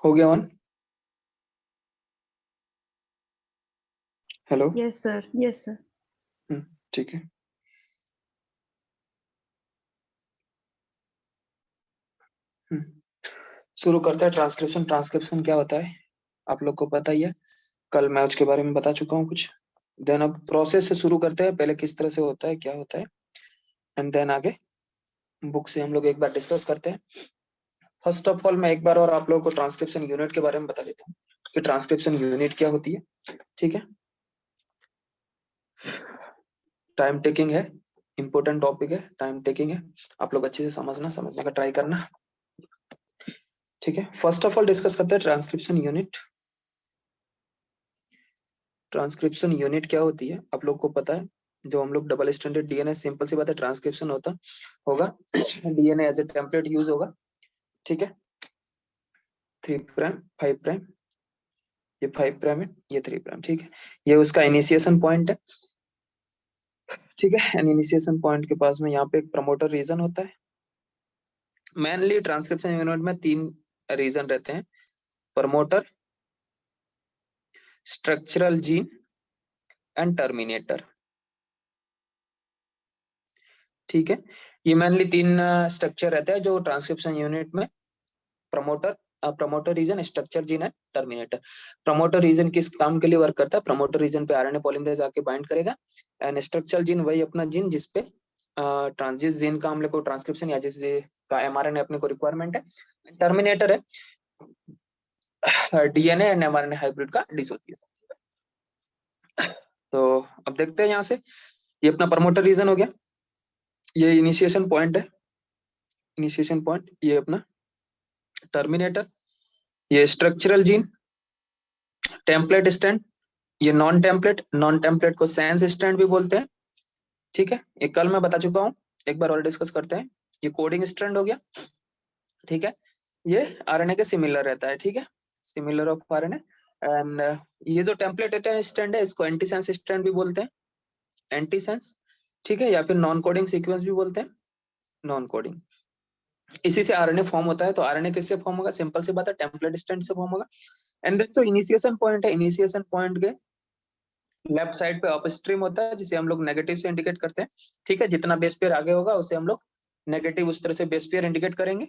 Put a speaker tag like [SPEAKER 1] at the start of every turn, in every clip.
[SPEAKER 1] हो गया on. Hello.
[SPEAKER 2] Yes sir, yes sir.
[SPEAKER 1] ठीक है। हम्म, शुरू करते हैं। ट्रांसक्रिप्शन ट्रांसक्रिप्शन क्या होता है आप लोग को पता ही है। कल मैं उसके बारे में बता चुका हूँ कुछ। देन अब प्रोसेस से शुरू करते हैं, पहले किस तरह से होता है, क्या होता है, एंड देन आगे बुक से हम लोग एक बार डिस्कस करते हैं। फर्स्ट ऑफ ऑल मैं एक बार और आप लोगों को ट्रांसक्रिप्शन यूनिट के बारे में बता देता हूँ कि ट्रांसक्रिप्शन यूनिट क्या होती है। ठीक है। टाइम टेकिंग है, इंपॉर्टेंट टॉपिक है, टाइम टेकिंग है। आप लोग अच्छे से समझने का ट्राई करना। ठीक है। फर्स्ट ऑफ ऑल डिस्कस करते हैं ट्रांसक्रिप्शन यूनिट। ट्रांसक्रिप्शन यूनिट क्या होती है आप लोग को पता है। जो हम लोग डबल स्टैंडर्ड डीएनए, सिंपल सी बात है, ट्रांसक्रिप्शन होता होगा। DNA as a template use होगा। ठीक है। 3 प्राइम 5 प्राइम, ये 5 प्राइम है, ये 3 प्राइम। ठीक है। ये उसका इनिशिएशन पॉइंट है। ठीक है। एंड इनिशिएशन पॉइंट के पास में यहाँ पे एक प्रमोटर रीजन होता है। मेनली ट्रांसक्रिप्शन यूनिट में 3 रीजन रहते हैं: promoter, structural gene and terminator. ठीक है। ये मेनली 3 स्ट्रक्चर रहते हैं जो ट्रांसक्रिप्शन यूनिट में: promoter, promoter region, structure gene and terminator. Promoter region किस काम के लिए वर्क करता है? प्रमोटर रीजन पे आरएनए पॉलीमरेज आके बाइंड करेगा। एंड स्ट्रक्चरल जीन वही अपना जीन जिसपे ट्रांजिस जीन का हम लोग को ट्रांसक्रिप्शन या जिस का एमआरएनए अपने को रिक्वायरमेंट है। टर्मिनेटर है डीएनए एंड एमआरएनए हाइब्रिड का डिसोसिएशन। तो अब देखते हैं यहाँ से, ये अपना प्रमोटर रीजन हो गया, ये इनिशिएशन पॉइंट है, इनिशिएशन पॉइंट, ये अपना टर्मिनेटर, ये स्ट्रक्चरल जीन, टेम्पलेट स्टैंड, ये नॉन टेम्पलेट को सेंस स्टैंड भी बोलते हैं। ठीक है। ये कल मैं बता चुका हूँ, एक बार और डिस्कस करते हैं। ये कोडिंग स्टैंड हो गया। ठीक है। ये आरएनए के सिमिलर रहता है। ठीक है, सिमिलर ऑफ आरएनए। एंड ये जो टेम्पलेट स्टैंड है इसको एंटीसेंस स्टैंड भी बोलते हैं, एंटीसेंस। ठीक है, या फिर नॉन कोडिंग सीक्वेंस भी बोलते हैं, नॉन कोडिंग। इसी से आरएनए फॉर्म होता है। तो आरएनए किससे फॉर्म होगा? सिंपल सी बात है, टेम्पलेट स्टैंड से फॉर्म होगा। एंड दोस्तों इनिशिएशन पॉइंट है, इनिशिएशन पॉइंट के लेफ्ट साइड पे अपस्ट्रीम होता है जिसे हम लोग नेगेटिव से इंडिकेट करते हैं। ठीक है, जितना बेस पेयर आगे होगा उसे हम लोग नेगेटिव उस तरह से बेस पेयर इंडिकेट करेंगे।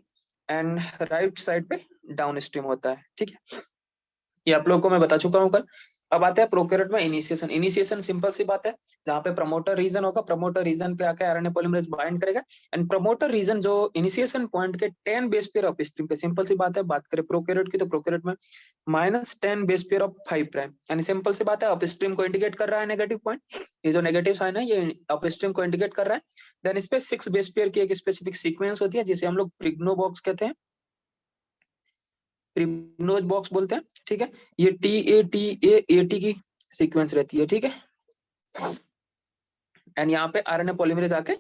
[SPEAKER 1] एंड राइट साइड पे डाउन स्ट्रीम होता है। ठीक है, ये आप लोगों को मैं बता चुका हूँ कल। अब आते हैं प्रोकैरियोट में इनिशिएशन। इनिशिएशन सिंपल सी बात है, जहाँ पे प्रमोटर रीजन होगा, प्रमोटर रीजन पे आके आरएनए पॉलीमरेज बाइंड करेगा। एंड प्रमोटर रीजन जो इनिशिएशन पॉइंट के 10 बेस पेयर ऑफ स्ट्रीम पे, सिंपल सी बात है, बात करें प्रोकैरियोट की तो प्रोकैरियोट में -10 बेस पेयर ऑफ 5 प्राइम। यानी सिंपल सी बात है, अप स्ट्रीम को इंडिकेट कर रहा है नेगेटिव पॉइंट, ये जो नेगेटिव साइन है ये अप स्ट्रीम को इंडिकेट कर रहा है। देन इस पे 6 बेस पेयर की एक स्पेसिफिक सीक्वेंस होती है जिसे हम लोग प्रिग्नो बॉक्स कहते हैं, प्रिग्नोज बॉक्स बोलते हैं। ठीक है, ये टी ए की सीक्वेंस रहती है। ठीक है, एंड यहाँ पे आरएनए पॉलीमरेज आके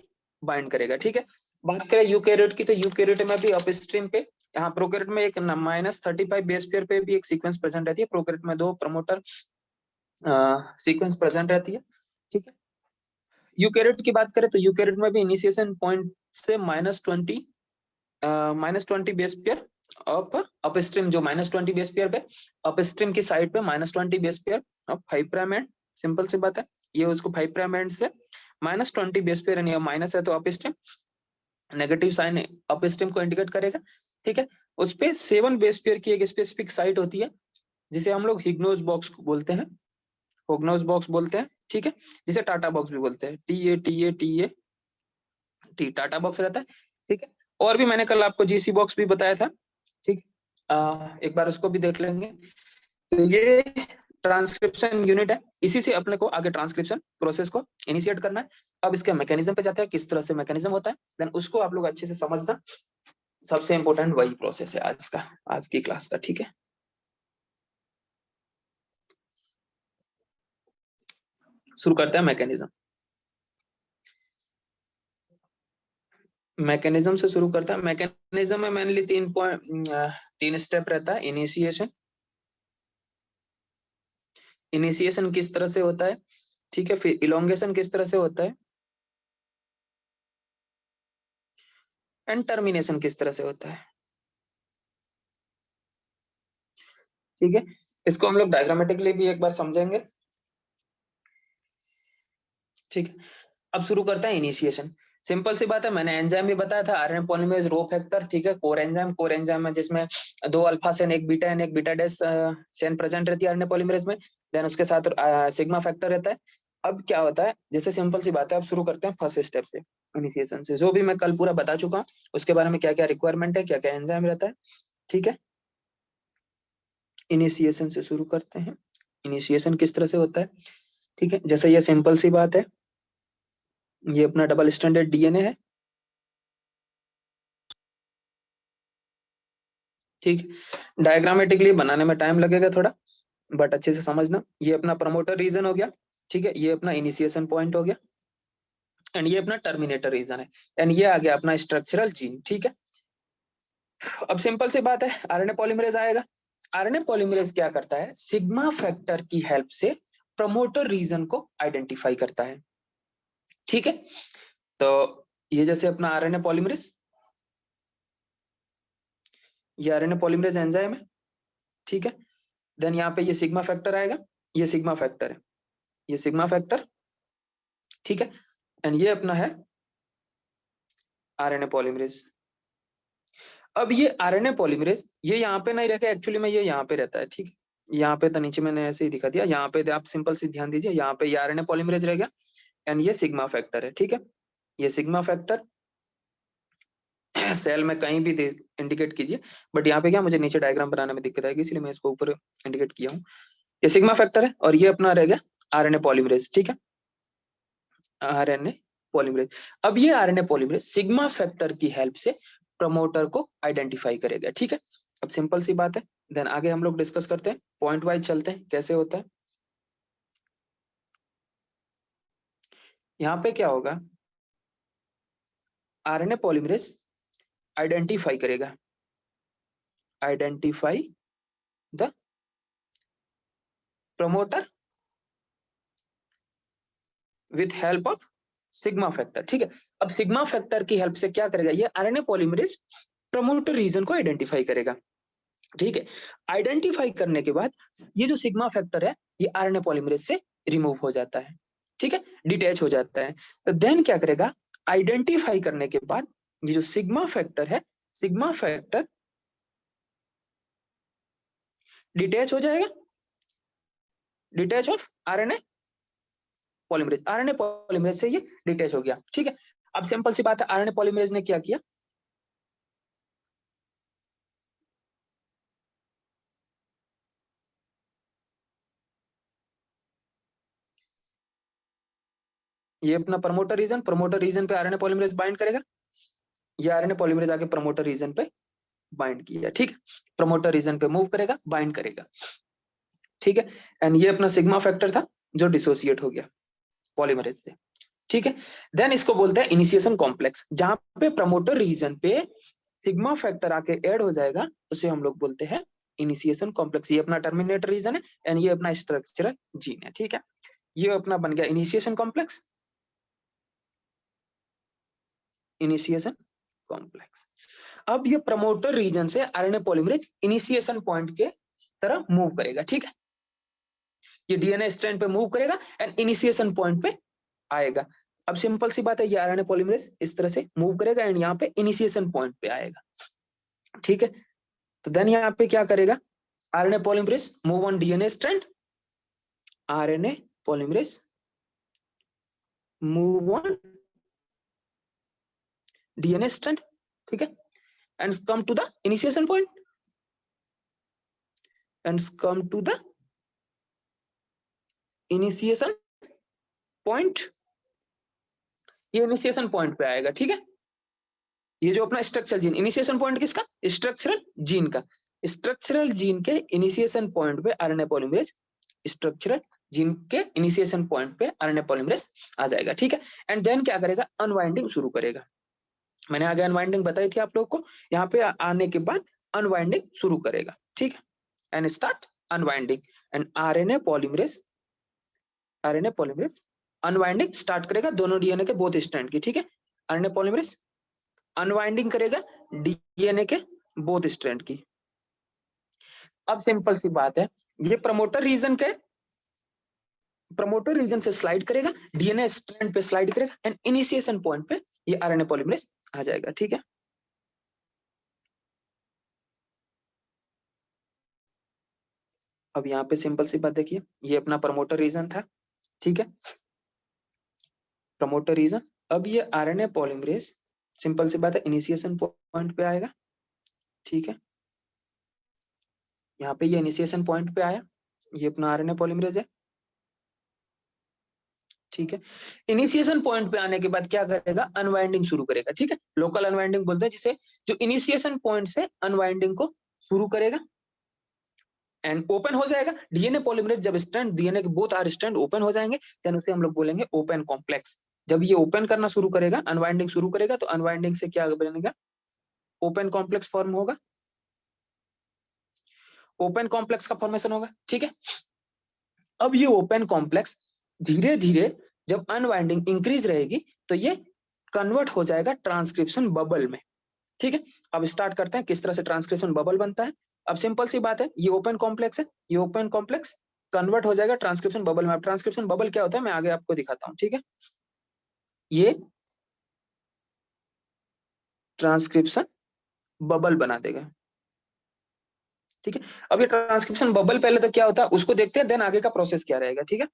[SPEAKER 1] बाइंड करेगा। ठीक है, बात करें यूकैरियोट की तो यूकैरियोट में भी अपस्ट्रीम पे, यहाँ प्रोकैरियोट में एक -35 बेस पेयर पे भी एक सीक्वेंस प्रेजेंट रहती है। प्रोकैरियोट में 2 प्रमोटर सीक्वेंस प्रेजेंट रहती है। ठीक है, यूकैरियोट की बात करें तो यूकैरियोट में भी इनिशिएशन पॉइंट से -20 बेस पेयर ऑफ अपस्ट्रीम, जो -20 बेस पेयर पे अपस्ट्रीम की साइड पे -20 base pair of 5 prime end, simple सी बात है, ये उसको 5 प्राइम एंड से -20 बेस पेयर, यानी माइनस है तो अपस्ट्रीम, नेगेटिव साइन अपस्ट्रीम को इंडिकेट करेगा। ठीक है, उस पे 7 बेस पेयर की एक स्पेसिफिक साइट होती है जिसे हम लोग हिग्नोज बॉक्स बोलते हैं, होग्नोज बॉक्स बोलते हैं। ठीक है, जिसे टाटा बॉक्स भी बोलते हैं, टी टाटा बॉक्स रहता है। ठीक है, और भी मैंने कल आपको जीसी बॉक्स भी बताया था। ठीक, एक बार उसको भी देख लेंगे। तो ये ट्रांसक्रिप्शन यूनिट है, इसी से अपने को आगे ट्रांसक्रिप्शन प्रोसेस को इनिशिएट करना है। अब इसके मैकेनिज्म पे जाते हैं, किस तरह से मैकेनिज्म होता है, देन उसको आप लोग अच्छे से समझना। सबसे इंपॉर्टेंट वही प्रोसेस है आज का, आज की क्लास का। ठीक है, शुरू करते हैं मैकेनिज्म। मैकेनिज्म से शुरू करता है। मैकेनिज्म में मेनली 3 स्टेप रहता है। इनिशिएशन, इनिशिएशन किस तरह से होता है, ठीक है, फिर इलोंगेशन किस तरह से होता है, एंड टर्मिनेशन किस तरह से होता है। ठीक है, इसको हम लोग डायग्रामेटिकली भी एक बार समझेंगे। ठीक है, अब शुरू करते हैं इनिशिएशन। सिंपल सी बात है, मैंने एंजाइम भी बताया था, आरएनए पॉलीमरेज रो फैक्टर। ठीक है, कोर एंजाइम है जिसमें 2 अल्फा चेन, एक बीटा डैश चेन प्रेजेंट रहती है आरएनए पॉलीमरेज में। देन उसके साथ सिग्मा फैक्टर रहता है। अब क्या होता है, जैसे सिंपल सी बात है, अब शुरू करते हैं फर्स्ट स्टेप से, इनिशिएशन से। जो भी मैं कल पूरा बता चुका हूँ उसके बारे में, क्या क्या रिक्वायरमेंट है, क्या क्या एंजाइम रहता है। ठीक है, इनिशिएशन से शुरू करते हैं। इनिशिएशन किस तरह से होता है? ठीक है, जैसे ये सिंपल सी बात है, ये अपना डबल स्टैंडर्ड डीएनए है। ठीक, डायग्रामेटिकली बनाने में टाइम लगेगा थोड़ा, बट अच्छे से समझना। ये अपना प्रमोटर रीजन हो गया। ठीक है, ये अपना इनिशिएशन पॉइंट हो गया, एंड ये अपना टर्मिनेटर रीजन है, एंड ये आ गया अपना स्ट्रक्चरल जीन। ठीक है, अब सिंपल सी बात है, आरएनए पॉलीमरेज आएगा। आरएनए पॉलीमरेज क्या करता है, सिग्मा फैक्टर की हेल्प से प्रमोटर रीजन को आइडेंटिफाई करता है। ठीक है, तो ये जैसे अपना आरएनए पॉलीमरेज, ये आरएनए पॉलीमरेज एंजाइम है। ठीक है, देन यहाँ पे ये सिग्मा फैक्टर आएगा, ये सिग्मा फैक्टर है, ये सिग्मा फैक्टर। ठीक है, एंड ये अपना है आरएनए पॉलीमरेज। अब ये आरएनए पॉलीमरेज ये यहाँ पे नहीं रहता एक्चुअली में, ये यहाँ पे रहता है। ठीक है, यहाँ पे तो नीचे मैंने ऐसे ही दिखा दिया, यहाँ पे आप सिंपल से ध्यान दीजिए, यहाँ पे ये आरएनए पॉलीमरेज रह गया, एंड ये सिग्मा फैक्टर है। ठीक है, ये सिग्मा फैक्टर सेल में कहीं भी इंडिकेट कीजिए, बट यहाँ पे क्या, मुझे नीचे डायग्राम बनाने में दिक्कत आएगी, इसलिए मैं इसको ऊपर इंडिकेट किया हूँ। ये सिग्मा फैक्टर है, और ये अपना रह गया आरएनए पॉलीमरेज। ठीक है, आरएनए पॉलीमरेज। अब ये आरएनए पॉलीमरेज सिग्मा फैक्टर की हेल्प से प्रमोटर को आइडेंटिफाई करेगा। ठीक है, अब सिंपल सी बात है, देन आगे हम लोग डिस्कस करते हैं, पॉइंट वाइज चलते हैं कैसे होता है। यहाँ पे क्या होगा, आरएनए पॉलीमरेज आइडेंटिफाई करेगा, identify the promoter with help of sigma factor. ठीक है, अब सिग्मा फैक्टर की हेल्प से क्या करेगा, ये आरएनए पॉलीमरेज प्रमोटर रीजन को आइडेंटिफाई करेगा। ठीक है, आइडेंटिफाई करने के बाद ये जो सिग्मा फैक्टर है, ये आरएनए पॉलीमरेज से रिमूव हो जाता है। ठीक है, डिटैच हो जाता है। तो देन क्या करेगा, आइडेंटिफाई करने के बाद ये जो सिग्मा फैक्टर है, सिग्मा फैक्टर डिटैच हो जाएगा, detach of RNA polymerase, RNA polymerase से ये डिटैच हो गया। ठीक है, अब सिंपल सी बात है, आरएनए पॉलीमरेज ने क्या किया, ये अपना प्रमोटर रीजन पे आरएनए पॉलीमरेज बाइंड करेगा, ये आरएनए पॉलीमरेज आके प्रमोटर रीजन पे बाइंड किया। ठीक है, प्रमोटर रीजन पे मूव करेगा, बाइंड करेगा। ठीक है, एंड ये अपना सिग्मा फैक्टर था जो डिसोसिएट हो गया पॉलीमरेज से। ठीक है, देन इसको बोलते हैं इनिशिएशन कॉम्प्लेक्स, जहां पे प्रमोटर रीजन पे सिग्मा फैक्टर आके ऐड हो जाएगा, उसे हम लोग बोलते हैं इनिशिएशन कॉम्प्लेक्स। ये अपना टर्मिनेटर रीजन है, एंड ये अपना स्ट्रक्चरल जीन है। ठीक है, ये अपना बन गया इनिशिएशन कॉम्प्लेक्स, इनिशिएशन कॉम्प्लेक्स। अब ये प्रमोटर रीजन से आरएनए पॉलीमरेज इनिशिएशन पॉइंट के तरह मूव करेगा। ठीक है, ये डीएनए स्ट्रैंड पे मूव करेगा एंड इनिशिएशन पॉइंट पे आएगा। अब सिंपल सी बात है, ये आरएनए पॉलीमरेज इस तरह से मूव करेगा एंड यहाँ पे इनिशिएशन पॉइंट पे आएगा। ठीक है, तो देन यहाँ पे क्या करेगा, RNA polymerase move on DNA strand, RNA polymerase move on DNA strand. ठीक है, and come to the initiation point, and come to the initiation point, ये इनिशिएशन पॉइंट पे आएगा। ठीक है, ये जो अपना स्ट्रक्चरल जीन, इनिशिएशन पॉइंट किसका, स्ट्रक्चरल जीन का, स्ट्रक्चरल जीन के इनिशिएशन पॉइंट पे आरएनए पॉलीमरेज, स्ट्रक्चरल जीन के इनिशिएशन पॉइंट पे आरएनए पॉलीमरेज आ जाएगा। ठीक है, एंड देन क्या करेगा, अनवाइंडिंग शुरू करेगा। मैंने आगे अनवाइंडिंग बताई थी आप लोग को, यहाँ पे आने के बाद अनवाइंडिंग शुरू करेगा। ठीक है, and start unwinding, and RNA polymerase unwinding start करेगा दोनों डीएनए के बोथ स्ट्रैंड की। ठीक है, आरएनए पॉलीमरेज अनवाइंडिंग करेगा डीएनए के बोथ स्ट्रैंड की। अब सिंपल सी बात है, ये प्रमोटर रीजन से स्लाइड करेगा, डीएनए स्ट्रैंड पे स्लाइड करेगा एंड इनिशिएशन पॉइंट पे ये आरएनए पॉलीमरेज आ जाएगा। ठीक है, अब यहाँ पे सिंपल सी बात देखिए, ये अपना प्रमोटर रीजन था। ठीक है, प्रमोटर रीजन। अब ये आरएनए पॉलीमरेज सिंपल सी बात है इनिशिएशन पॉइंट पे आएगा। ठीक है, यहाँ पे ये इनिशिएशन पॉइंट पे आया, ये अपना आरएनए पॉलीमरेज है। ठीक है, इनिशिएशन पॉइंट पे आने के बाद क्या करेगा, अनवाइंडिंग शुरू करेगा। ठीक है, लोकल अनवाइंडिंग बोलते हैं जिसे, जो इनिशिएशन पॉइंट से अनवाइंडिंग को शुरू करेगा एंड ओपन हो जाएगा। डीएनए पॉलीमरेज जब स्ट्रैंड, डीएनए के बोथ आर स्ट्रैंड ओपन हो जाएंगे, देन उसे हम लोग बोलेंगे ओपन कॉम्प्लेक्स। जब ये ओपन करना शुरू करेगा, अनवाइंडिंग शुरू करेगा, तो अनवाइंडिंग से क्या बनेगा, ओपन कॉम्प्लेक्स फॉर्म होगा, ओपन कॉम्प्लेक्स का फॉर्मेशन होगा। ठीक है, अब ये ओपन कॉम्प्लेक्स धीरे धीरे जब अनवाइंडिंग इंक्रीज रहेगी तो ये कन्वर्ट हो जाएगा ट्रांसक्रिप्शन बबल में। ठीक है, अब स्टार्ट करते हैं किस तरह से ट्रांसक्रिप्शन बबल बनता है। अब सिंपल सी बात है, ये ओपन कॉम्प्लेक्स है, ये ओपन कॉम्प्लेक्स कन्वर्ट हो जाएगा ट्रांसक्रिप्शन बबल में। अब ट्रांसक्रिप्शन बबल क्या होता है मैं आगे आपको दिखाता हूँ। ठीक है, ये ट्रांसक्रिप्शन बबल बना देगा। ठीक है, अब ये ट्रांसक्रिप्शन बबल पहले तो क्या होता है उसको देखते हैं, देन आगे का प्रोसेस क्या रहेगा। ठीक है,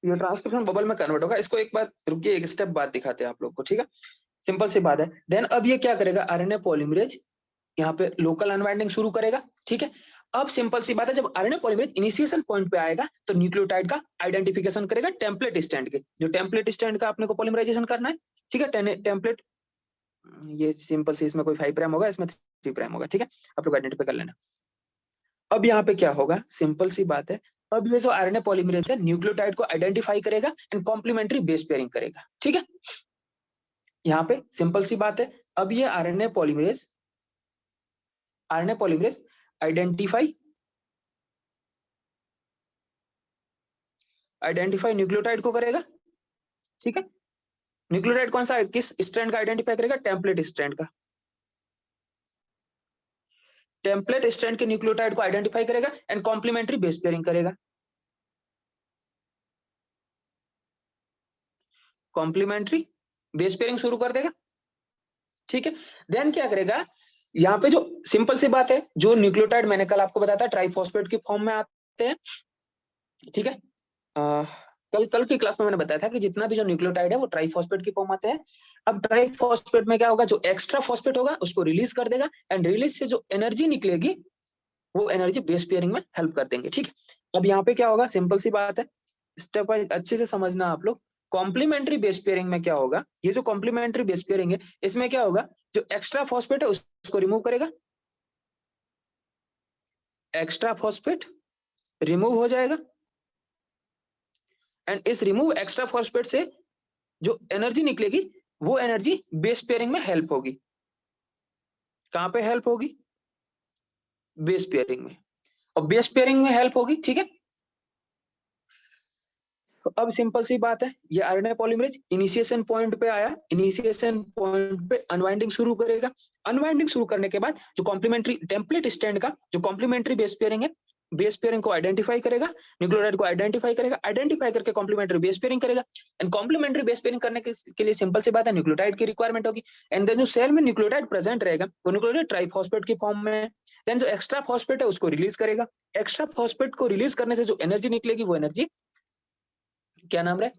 [SPEAKER 1] ये ट्रांसक्रिप्शन बबल में कन्वर्ट होगा। इसको एक बार रुकिए, एक स्टेप बाद दिखाते हैं आप लोग को। ठीक है, सिंपल सी बात है। देन अब ये क्या करेगा, आरएनए पॉलीमरेज यहाँ पे लोकल अनवाइंडिंग शुरू करेगा। ठीक है, अब सिंपल सी बात है, जब आरएनए पॉलीमरेज इनिशिएशन पॉइंट पे आएगा तो न्यूक्लियोटाइड का आइडेंटिफिकेशन करेगा टेम्पलेट स्टैंड के, जो टेम्पलेट स्टैंड का अपने को पॉलीमराइजेशन करना है। ठीक है, टेम्पलेट, ये सिंपल सी, इसमें कोई 5 प्राइम होगा, इसमें 3 प्राइम होगा। ठीक है, आप लोग आइडेंटिफाई कर लेना। अब यहाँ पे क्या होगा, सिंपल सी बात है, अब ये जो आरएनए पॉलीमरेज है न्यूक्लियोटाइड को आइडेंटिफाई करेगा एंड कॉम्प्लीमेंट्री बेस पेयरिंग करेगा। ठीक है, यहाँ पे सिंपल सी बात है, अब ये आरएनए पॉलीमरेज आइडेंटिफाई न्यूक्लियोटाइड को करेगा। ठीक है, न्यूक्लियोटाइड कौन सा, किस स्ट्रैंड का आइडेंटिफाई करेगा, टेम्पलेट स्ट्रैंड का। टेम्पलेट स्ट्रैंड के न्यूक्लियोटाइड को आइडेंटिफाई करेगा एंड कॉम्प्लीमेंट्री बेस पेयरिंग करेगा। कॉम्प्लीमेंट्री बेस पेयरिंग शुरू कर देगा। ठीक है, देन क्या करेगा, यहाँ पे जो सिंपल सी बात है, जो न्यूक्लियोटाइड मैंने कल आपको बताया था ट्राइफॉस्फेट की फॉर्म में आते हैं। ठीक है, कल कल की क्लास में मैंने बताया था कि जितना भी जो न्यूक्लियोटाइड है वो ट्राइफॉस्फेट की फॉर्म आते हैं। अब ट्राइफॉस्फेट में क्या होगा, जो एक्स्ट्रा फॉस्फेट होगा उसको रिलीज कर देगा एंड रिलीज से जो एनर्जी निकलेगी वो एनर्जी बेस पेयरिंग में हेल्प कर देंगे। ठीक है, अब यहाँ पे क्या होगा, सिंपल सी बात है, स्टेप वाइज अच्छे से समझना आप लोग। कॉम्प्लीमेंट्री बेस पेयरिंग में क्या होगा, ये जो कॉम्प्लीमेंट्री बेस पेयरिंग है इसमें क्या होगा, जो एक्स्ट्रा फॉस्फेट है उसको रिमूव करेगा, एक्स्ट्रा फॉस्फेट रिमूव हो जाएगा एंड इस रिमूव एक्स्ट्रा फॉस्फेट से जो एनर्जी निकलेगी वो एनर्जी बेस पेयरिंग में हेल्प होगी। कहां पे हेल्प होगी, बेस पेयरिंग में, और बेस पेयरिंग में हेल्प होगी। ठीक है, तो अब सिंपल सी बात है, ये आरएनए पॉलीमरेज इनिशिएशन पॉइंट पे आया, इनिशिएशन पॉइंट पे अनवाइंडिंग शुरू करेगा। अनवाइंडिंग शुरू करने के बाद जो कॉम्प्लीमेंट्री टेम्पलेट स्टैंड का जो कॉम्प्लीमेंट्री बेस पेयरिंग है, बेस पेयरिंग को आइडेंटिफाई करेगा, न्यूक्लियोटाइड को आइडेंटिफाई करेगा, आइडेंटिफाई करके कॉम्प्लीमेंट्री बेस पेयरिंग करेगा एंड कॉम्प्लीमेंट्री बेस पेयरिंग करने के लिए सिंपल सी बात है, न्यूक्लियोटाइड की रिक्वायरमेंट होगी एंड देन जो सेल में न्यूक्लियोटाइड प्रेजेंट रहेगा वो न्यूक्लियोटाइड ट्राइफॉस्फेट की फॉर्म में, देन जो एक्स्ट्रा फॉस्फेट है उसको रिलीज करेगा। एक्स्ट्रा फॉस्फेट को रिलीज करने से जो एनर्जी निकलेगी वो एनर्जी क्या नाम है,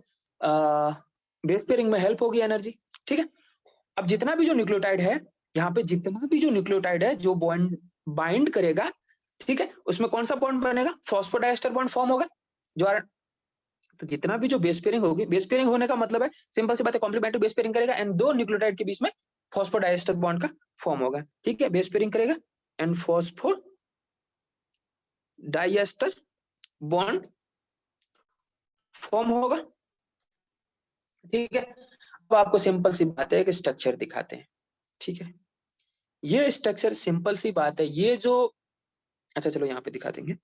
[SPEAKER 1] बेस पेयरिंग में हेल्प होगी एनर्जी। ठीक है, अब जितना भी जो न्यूक्लियोटाइड है, यहाँ पे जितना भी जो न्यूक्लियोटाइड है जो बॉन्ड बाइंड करेगा, ठीक है, उसमें कौन सा बॉन्ड बनेगा, फॉस्फोडाइस्टर बॉन्ड फॉर्म होगा। जो तो जितना भी जो बेस पेयरिंग होगी, बेस पेयरिंग होने का मतलब है सिंपल सी बात है, कॉम्प्लीमेंट्री बेस पेयरिंग करेगा एंड दो न्यूक्लियोटाइड के बीच में फॉस्फोडाइस्टर बॉन्ड का फॉर्म होगा। ठीक है, बेस पेयरिंग करेगा एंड फॉस्फोडाइस्टर बॉन्ड फॉर्म होगा। ठीक है, आपको सिंपल सी बात है कि स्ट्रक्चर दिखाते हैं, ठीक है। ये स्ट्रक्चर सिंपल सी बात है, ये जो, अच्छा चलो यहाँ पे दिखा देंगे।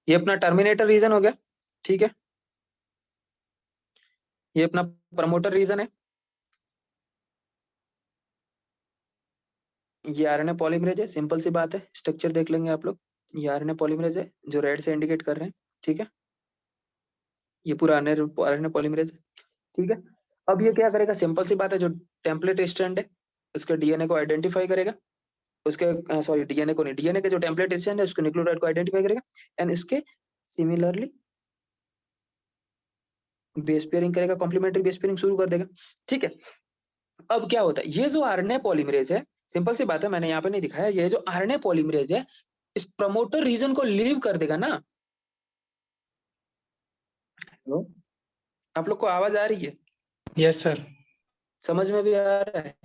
[SPEAKER 1] ये अपना टर्मिनेटर रीजन हो गया, ठीक है। ये अपना प्रमोटर रीजन है, ये आरएनए पॉलीमरेज है, सिंपल सी बात है, स्ट्रक्चर देख लेंगे आप लोग। ये आरएनए पॉलीमरेज है जो रेड से इंडिकेट कर रहे हैं, ठीक है। ये पूरा आरएनए पॉलीमरेज है, ठीक है। अब ये क्या करेगा, सिंपल सी बात है, जो टेम्पलेट स्ट्रैंड है उसके डीएनए को आइडेंटिफाई करेगा, उसके सॉरी डीएनए को नहीं, डीएनए के जो टेम्पलेट स्ट्रैंड है उसके न्यूक्लियोटाइड को आइडेंटिफाई करेगा एंड इसके सिमिलरली बेस पेयरिंग करेगा, कॉम्प्लीमेंट्री बेस पेयरिंग शुरू कर देगा, ठीक है। अब क्या होता है, ये जो आरएनए पॉलीमरेज है, सिंपल सी बात है, मैंने यहाँ पे नहीं दिखाया, ये जो आरएनए पॉलीमरेज है इस प्रमोटर रीजन को लीव कर देगा ना। हेलो, आप लोग को आवाज आ रही है?
[SPEAKER 2] Yes sir.
[SPEAKER 1] समझ में भी आ रहा है?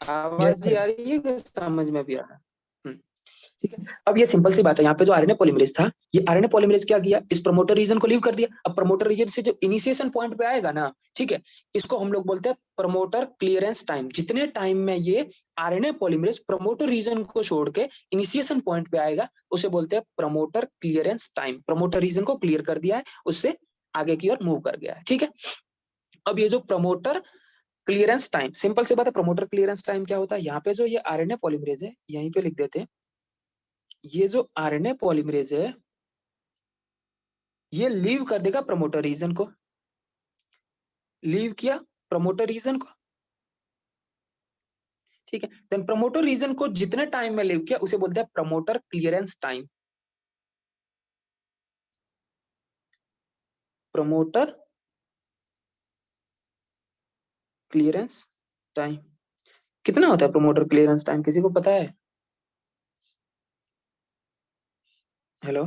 [SPEAKER 1] आवाज जी आ रही है कि समझ में भी आ रहा है? ठीक है। अब ये सिंपल सी बात है, यहाँ पे जो आरएनए पॉलीमरेज था, ये आरएनए पॉलीमरेज क्या किया, इस प्रमोटर रीजन को लीव कर दिया। अब प्रमोटर रीजन से जो इनिशिएशन पॉइंट पे आएगा ना, ठीक है, इसको हम लोग बोलते हैं प्रमोटर क्लियरेंस टाइम। जितने टाइम में ये आरएनए पॉलीमरेज प्रमोटर रीजन को छोड़ के इनिशिएशन पॉइंट पे आएगा, उसे बोलते हैं promoter clearance time. Promoter region को क्लियर कर दिया है, उससे आगे की ओर मूव कर गया है, ठीक है। अब ये जो प्रमोटर क्लियरेंस टाइम, सिंपल सी बात है, प्रमोटर क्लियरेंस टाइम क्या होता है, यहाँ पे जो ये आरएनए पॉलीमरेज है, यहीं पे लिख देते हैं, ये जो आरएनए पॉलीमरेज है ये लीव कर देगा प्रमोटर रीजन को, लीव किया प्रमोटर रीजन को, ठीक है। देन प्रमोटर रीजन को जितने टाइम में लीव किया उसे बोलते हैं promoter clearance time. Promoter clearance time कितना होता है, प्रमोटर क्लियरेंस टाइम किसी को पता है? हेलो,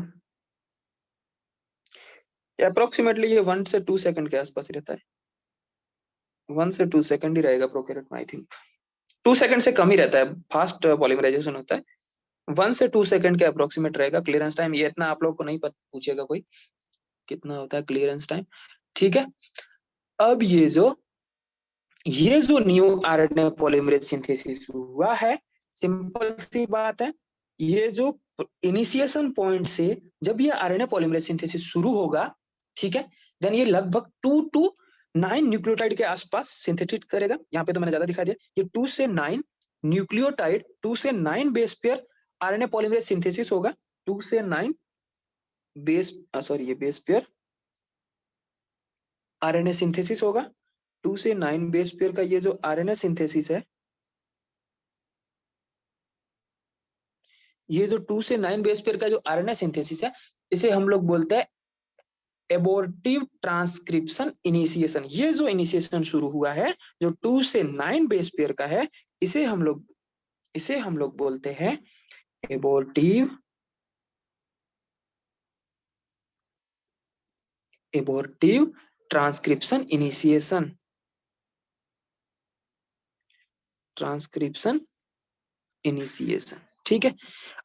[SPEAKER 1] अप्रोक्सीमेटली ये 1 से 2 सेकंड के आसपास रहता है, 1 से 2 सेकंड ही रहेगा प्रोकैरियोट में, आई थिंक 2 सेकंड से कम ही रहता है, फास्ट पॉलीमराइजेशन होता है। 1 से 2 सेकंड के अप्रोक्सीमेट रहेगा क्लियरेंस टाइम, ये इतना आप लोग को नहीं पूछेगा कोई कितना होता है क्लियरेंस टाइम, ठीक है। अब ये जो न्यू आरएनए पॉलीमरेज सिंथेसिस हुआ है, सिंपल सी बात है, ये जो इनिशिएशन पॉइंट से जब ये आरएनए पॉलीमरेज सिंथेसिस शुरू होगा, ठीक है, देन ये लगभग 2 to 9 न्यूक्लियोटाइड के आसपास सिंथेटिक करेगा। यहाँ पे तो मैंने ज्यादा दिखा दिया, ये 2 से 9 न्यूक्लियोटाइड, 2 से 9 base pair RNA polymerase synthesis होगा, 2 से 9 बेस ये बेस पेयर आरएनए सिंथेसिस होगा, 2 से 9 बेस पेयर का ये जो आरएनए सिंथेसिस है, ये जो 2 से 9 बेस पेयर का जो आरएनए सिंथेसिस है, इसे हम लोग बोलते हैं एबॉर्टिव ट्रांसक्रिप्शन इनिशिएशन। ये जो इनिशिएशन शुरू हुआ है जो 2 से 9 बेस पेयर का है, इसे हम लोग बोलते हैं एबॉर्टिव ट्रांसक्रिप्शन इनिशिएशन, ठीक है।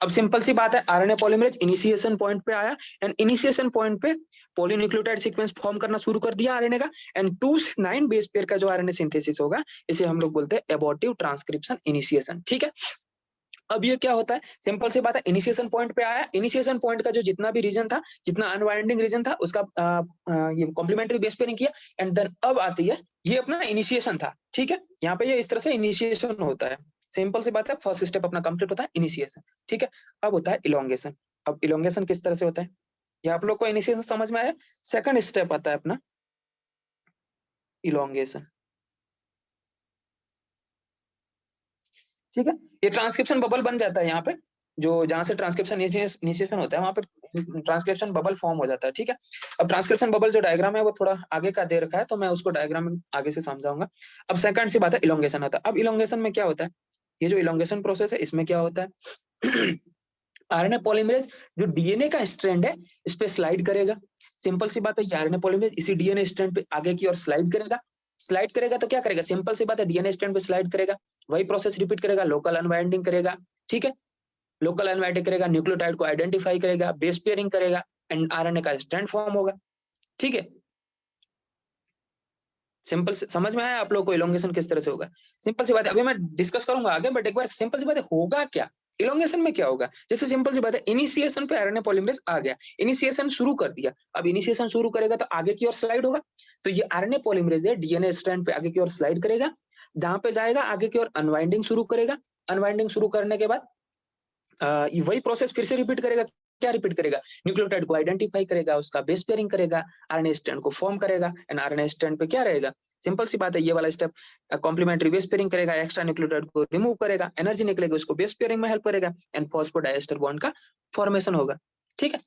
[SPEAKER 1] अब सिंपल सी बात है, आरएनए पॉलीमरेज इनिशिएशन पॉइंट पे आया एंड इनिशिएशन पॉइंट पे पॉलीन्यूक्लियोटाइड सीक्वेंस फॉर्म करना शुरू कर दिया आरएनए का, एंड 2 से 9 बेस पेयर का जो आरएनए सिंथेसिस होगा, इसे हम लोग बोलते हैं एबॉर्टिव ट्रांसक्रिप्शन इनिशिएशन, ठीक है। अब ये क्या होता है, सिंपल सी बात है, इनिशिएशन पॉइंट पे आया, इनिशिएशन पॉइंट का जो जितना भी रीजन था, जितना अनवाइंडिंग रीजन था, उसका ये कॉम्प्लीमेंट्री बेस पेयरिंग किया, एंड देन अब आती है, ये अपना इनिशिएशन था, ठीक है। यहाँ पे ये इस तरह से इनिशिएशन होता है, सिंपल सी बात है, फर्स्ट स्टेप अपना कंप्लीट होता है इनिशिएशन, ठीक है। अब होता है इलोंगेशन। अब इलोंगेशन किस तरह से होता है, ये आप लोग को इनिशिएशन समझ में आया। सेकंड स्टेप आता है अपना इलोंगेशन, ठीक है। ये ट्रांसक्रिप्शन बबल बन जाता है यहाँ पे, जो जहां से ट्रांसक्रिप्शन इनिशिएशन होता है वहां पे ट्रांसक्रिप्शन बबल फॉर्म हो जाता है, ठीक है। अब ट्रांसक्रिप्शन बबल जो डायग्राम है वो थोड़ा आगे का दे रखा है, तो मैं उसको डायग्राम में आगे से समझाऊंगा। अब सेकंड सी बात है इलोंगेशन होता है। अब इलोंगेशन में क्या होता है, ये जो इलोंगेशन प्रोसेस है इसमें क्या होता है आरएनए पॉलीमरेज जो डीएनए का स्ट्रैंड है इस पे स्लाइड करेगा, सिंपल सी बात है, ये आरएनए पॉलीमरेज इसी डीएनए स्ट्रैंड पे आगे की ओर स्लाइड करेगा। स्लाइड करेगा तो क्या करेगा, सिंपल सी बात है, डीएनए स्ट्रैंड पे स्लाइड करेगा, वही प्रोसेस रिपीट करेगा, लोकल अनवाइंडिंग करेगा, ठीक है, लोकल अनवाइंडिंग करेगा, न्यूक्लियोटाइड को आइडेंटिफाई करेगा, बेस पेयरिंग करेगा, एंड आरएनए का स्ट्रैंड फॉर्म होगा, ठीक है। सिंपल समझ में आया आप लोग को इलोंगेशन किस तरह से होगा? सिंपल सी बात है, अभी मैं डिस्कस करूंगा आगे, बट एक बार सिंपल सी बात है, होगा क्या इलोंगेशन में, क्या होगा? जैसे सिंपल सी बात है, इनिशिएशन पे आरएनए पॉलीमरेज आ गया, इनिशिएशन शुरू कर दिया, अब इनिशिएशन शुरू करेगा तो आगे की ओर स्लाइड होगा, तो ये आरएनए पॉलीमरेज है, डीएनए स्ट्रैंड पे आगे की ओर स्लाइड करेगा, जहां पे जाएगा आगे की ओर अनवाइंडिंग शुरू करेगा, अनवाइंडिंग शुरू करने के बाद वही प्रोसेस फिर से रिपीट करेगा। क्या रिपीट करेगा? न्यूक्लियोटाइड को आइडेंटिफाई करेगा, उसका बेस पेयरिंग करेगा, आरएनए स्ट्रैंड को फॉर्म करेगा, एंड आरएनए स्ट्रैंड पे क्या रहेगा? सिंपल सी बात है, ये वाला स्टेप कॉम्प्लीमेंट्री बेस पेयरिंग करेगा, एक्स्ट्रा न्यूक्लियोटाइड को रिमूव करेगा, एनर्जी निकलेगी, उसको बेस पेयरिंग में हेल्प करेगा, एंड फॉस्फोडाइएस्टर बॉन्ड का फॉर्मेशन होगा, ठीक है।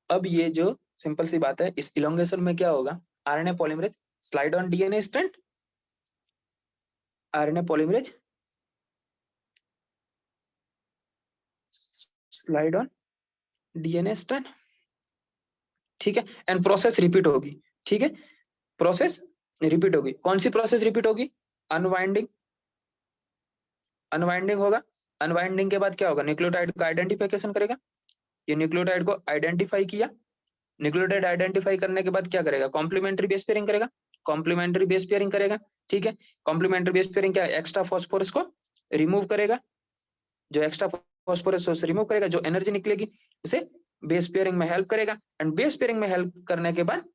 [SPEAKER 1] अब ये जो सिंपल सी बात है, इस इलोंगेशन में क्या होगा? RNA polymerase slide on DNA strand, RNA polymerase slide on DNA strand, ठीक है, एंड प्रोसेस रिपीट होगी, ठीक है, प्रोसेस रिपीट होगी। कौन सी प्रोसेस रिपीट होगी? अनवाइंडिंग, अनवाइंडिंग होगा, अनवाइंडिंग के बाद क्या होगा? न्यूक्लियोटाइड का आइडेंटिफिकेशन करेगा, ये न्यूक्लियोटाइड को आइडेंटिफाई किया, न्यूक्लियोटाइड आइडेंटिफाई करने के बाद क्या करेगा? कॉम्प्लीमेंट्री बेस पेयरिंग करेगा, कॉम्प्लीमेंट्री बेस पेयरिंग करेगा, ठीक है, कॉम्प्लीमेंट्री बेस पेयरिंग क्या? एक्स्ट्रा फॉस्फोरस को रिमूव करेगा, जो एक्स्ट्रा फॉस्फोरस उसे रिमूव करेगा, जो एनर्जी निकलेगी उसे बेस पेयरिंग में हेल्प करेगा, एंड बेस पेयरिंग में हेल्प करने के बाद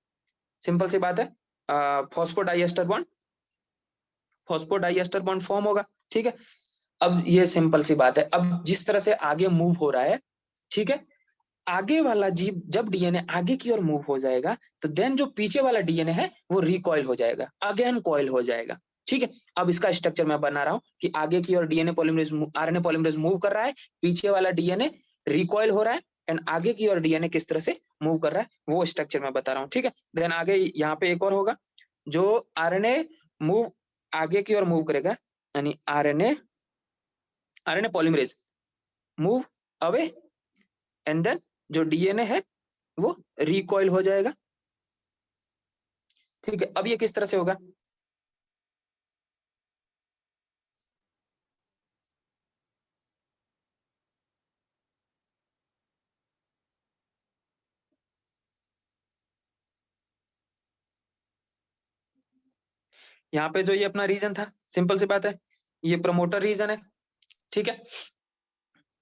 [SPEAKER 1] सिंपल सी बात है, phosphodiester bond, phosphodiester bond form होगा, ठीक है। अब ये सिंपल सी बात है, अब जिस तरह से आगे मूव हो रहा है, ठीक है, आगे वाला जीव जब डीएनए आगे की ओर मूव हो जाएगा, तो देन जो पीछे वाला डीएनए है वो रिकॉइल हो जाएगा, अगेन कॉइल हो जाएगा, ठीक है। अब इसका स्ट्रक्चर मैं बना रहा हूं कि आगे की ओर DNA polymerase, RNA polymerase move कर रहा है, पीछे वाला डीएनए रिकॉइल हो रहा है, एंड आगे की ओर डीएनए किस तरह से मूव कर रहा है वो स्ट्रक्चर मैं बता रहा हूँ, ठीक है। देन आगे यहाँ पे एक और होगा, जो आरएनए मूव आगे की ओर मूव करेगा, यानी RNA polymerase move away, and then जो डीएनए है वो रिकॉइल हो जाएगा, ठीक है। अब ये किस तरह से होगा? यहाँ पे जो ये अपना रीजन था, सिंपल सी बात है, ये प्रमोटर रीजन है, ठीक है,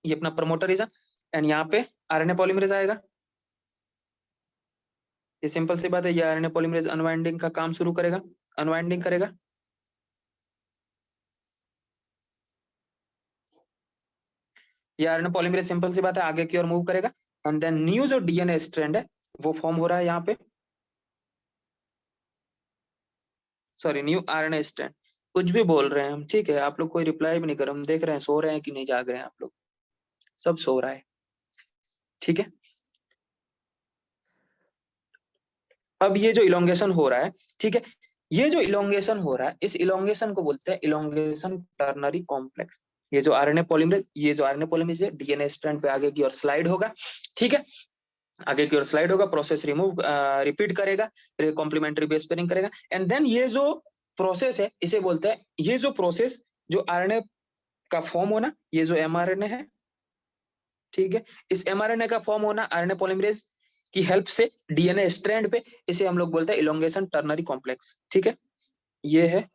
[SPEAKER 1] ये अपना प्रमोटर रीजन, एंड यहाँ पे आरएनए पॉलीमरेज आएगा, ये सिंपल सी बात है, ये आरएनए पॉलीमरेज अनवाइंडिंग का काम शुरू करेगा, अनवाइंडिंग करेगा, ये आरएनए पॉलीमरेज सिंपल सी बात है आगे की ओर मूव करेगा, एंड देन न्यू जो डीएनए स्ट्रैंड है वो फॉर्म हो रहा है यहाँ पे, सॉरी, न्यू आरएनए स्ट्रैंड, कुछ भी बोल रहे हैं हम, ठीक है, आप लोग कोई रिप्लाई भी नहीं कर, हम देख रहे हैं सो रहे हैं कि नहीं जाग रहे हैं आप लोग, सब सो रहा है, ठीक है। अब ये जो इलोंगेशन हो रहा है, ठीक है, ये जो इलोंगेशन हो रहा है, इस इलोंगेशन को बोलते हैं इलोंगेशन टर्नरी कॉम्प्लेक्स। ये जो आरएनए पॉलीमरेज, ये जो आरएनए पॉलीमरेज है डीएनए स्ट्रैंड पे आगे की ओर स्लाइड होगा, ठीक है, आगे की ओर स्लाइड होगा, प्रोसेस रिमूव रिपीट करेगा, फिर कॉम्प्लीमेंट्री बेस पेयरिंग करेगा, एंड देन ये जो प्रोसेस है इसे बोलते हैं, ये जो प्रोसेस जो आरएनए का फॉर्म होना, ये जो एमआरएनए है, ठीक है, इस एमआरएनए का फॉर्म होना आरएनए पॉलीमरेज की हेल्प से डीएनए स्ट्रैंड पे, इसे हम लोग बोलते हैं इलोंगेशन टर्नरी कॉम्प्लेक्स, ठीक है, ये है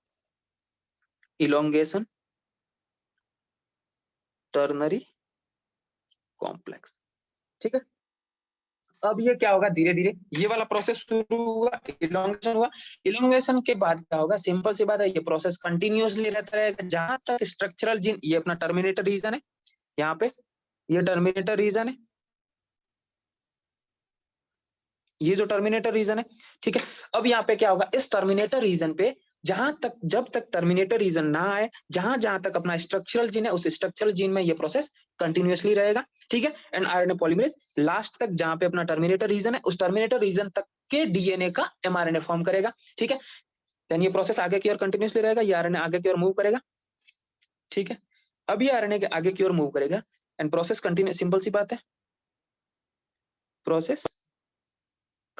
[SPEAKER 1] इलोंगेशन टर्नरी कॉम्प्लेक्स, ठीक है। अब ये क्या होगा, धीरे धीरे ये वाला प्रोसेस शुरू हुआ, इलोंगेशन हुआ, इलोंगेशन के बाद क्या होगा, सिंपल सी बात है, ये प्रोसेस कंटिन्यूअसली रहता रहेगा जहां तक स्ट्रक्चरल जीन, ये अपना टर्मिनेटर रीजन है, यहाँ पे ये टर्मिनेटर रीजन है, ये जो टर्मिनेटर रीजन है, ठीक है। अब यहाँ पे क्या होगा, इस टर्मिनेटर रीजन पे जहां तक, जब तक टर्मिनेटर रीजन ना आए, जहां जहां तक अपना स्ट्रक्चरल जीन है, उस स्ट्रक्चरल जीन में ये प्रोसेस कंटिन्यूअसली रहेगा, ठीक है। एंड आरएनए पॉलीमरेज लास्ट तक जहां पे अपना टर्मिनेटर रीजन है, उस टर्मिनेटर रीजन तक के डीएनए का एमआरएनए फॉर्म करेगा, ठीक है। देन ये प्रोसेस आगे की ओर कंटिन्यूअसली रहेगा, ये आरएनए आगे की ओर मूव करेगा, ठीक है। अब ये आरएनए के आगे की ओर मूव करेगा, एंड प्रोसेस कंटिन्यू, सिंपल सी बात है, प्रोसेस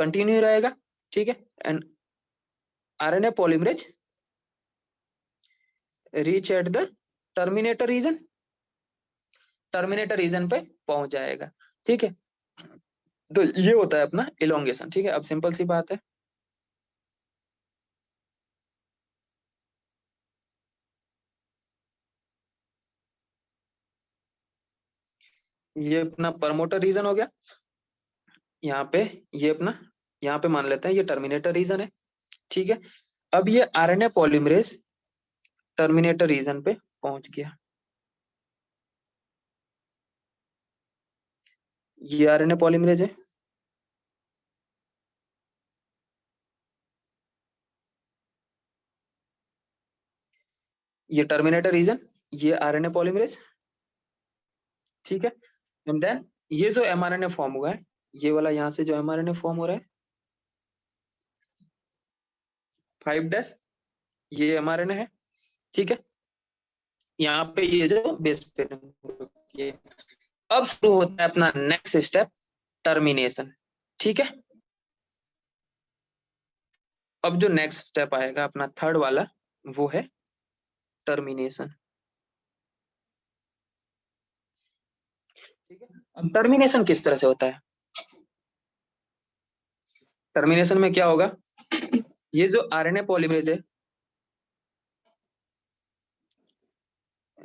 [SPEAKER 1] कंटिन्यू रहेगा, ठीक है। And RNA polymerase reach at the terminator region, terminator region पे पहुंच जाएगा, ठीक है। तो ये होता है अपना इलोंगेशन, ठीक है। अब सिंपल सी बात है, ये अपना प्रमोटर रीजन हो गया यहाँ पे, ये अपना यहाँ पे मान लेते हैं ये टर्मिनेटर रीजन है, ठीक है। अब ये आरएनए पॉलीमरेज टर्मिनेटर रीजन पे पहुंच गया, ये आरएनए पॉलीमरेज है, ये टर्मिनेटर रीजन, ये आरएनए पॉलीमरेज, ठीक है। एंड देन ये जो एमआरएनए फॉर्म हुआ है, ये वाला यहाँ से जो एमआरएनए फॉर्म हो रहा है 5' ये एमआरएनए है, ठीक है। यहाँ पे ये जो बेस पेयरिंग, ये अब शुरू होता है अपना नेक्स्ट स्टेप, टर्मिनेशन, ठीक है। अब जो नेक्स्ट स्टेप आएगा अपना थर्ड वाला, वो है टर्मिनेशन, ठीक है। अब टर्मिनेशन किस तरह से होता है, टर्मिनेशन में क्या होगा, ये जो आरएनए पॉलीमरेज है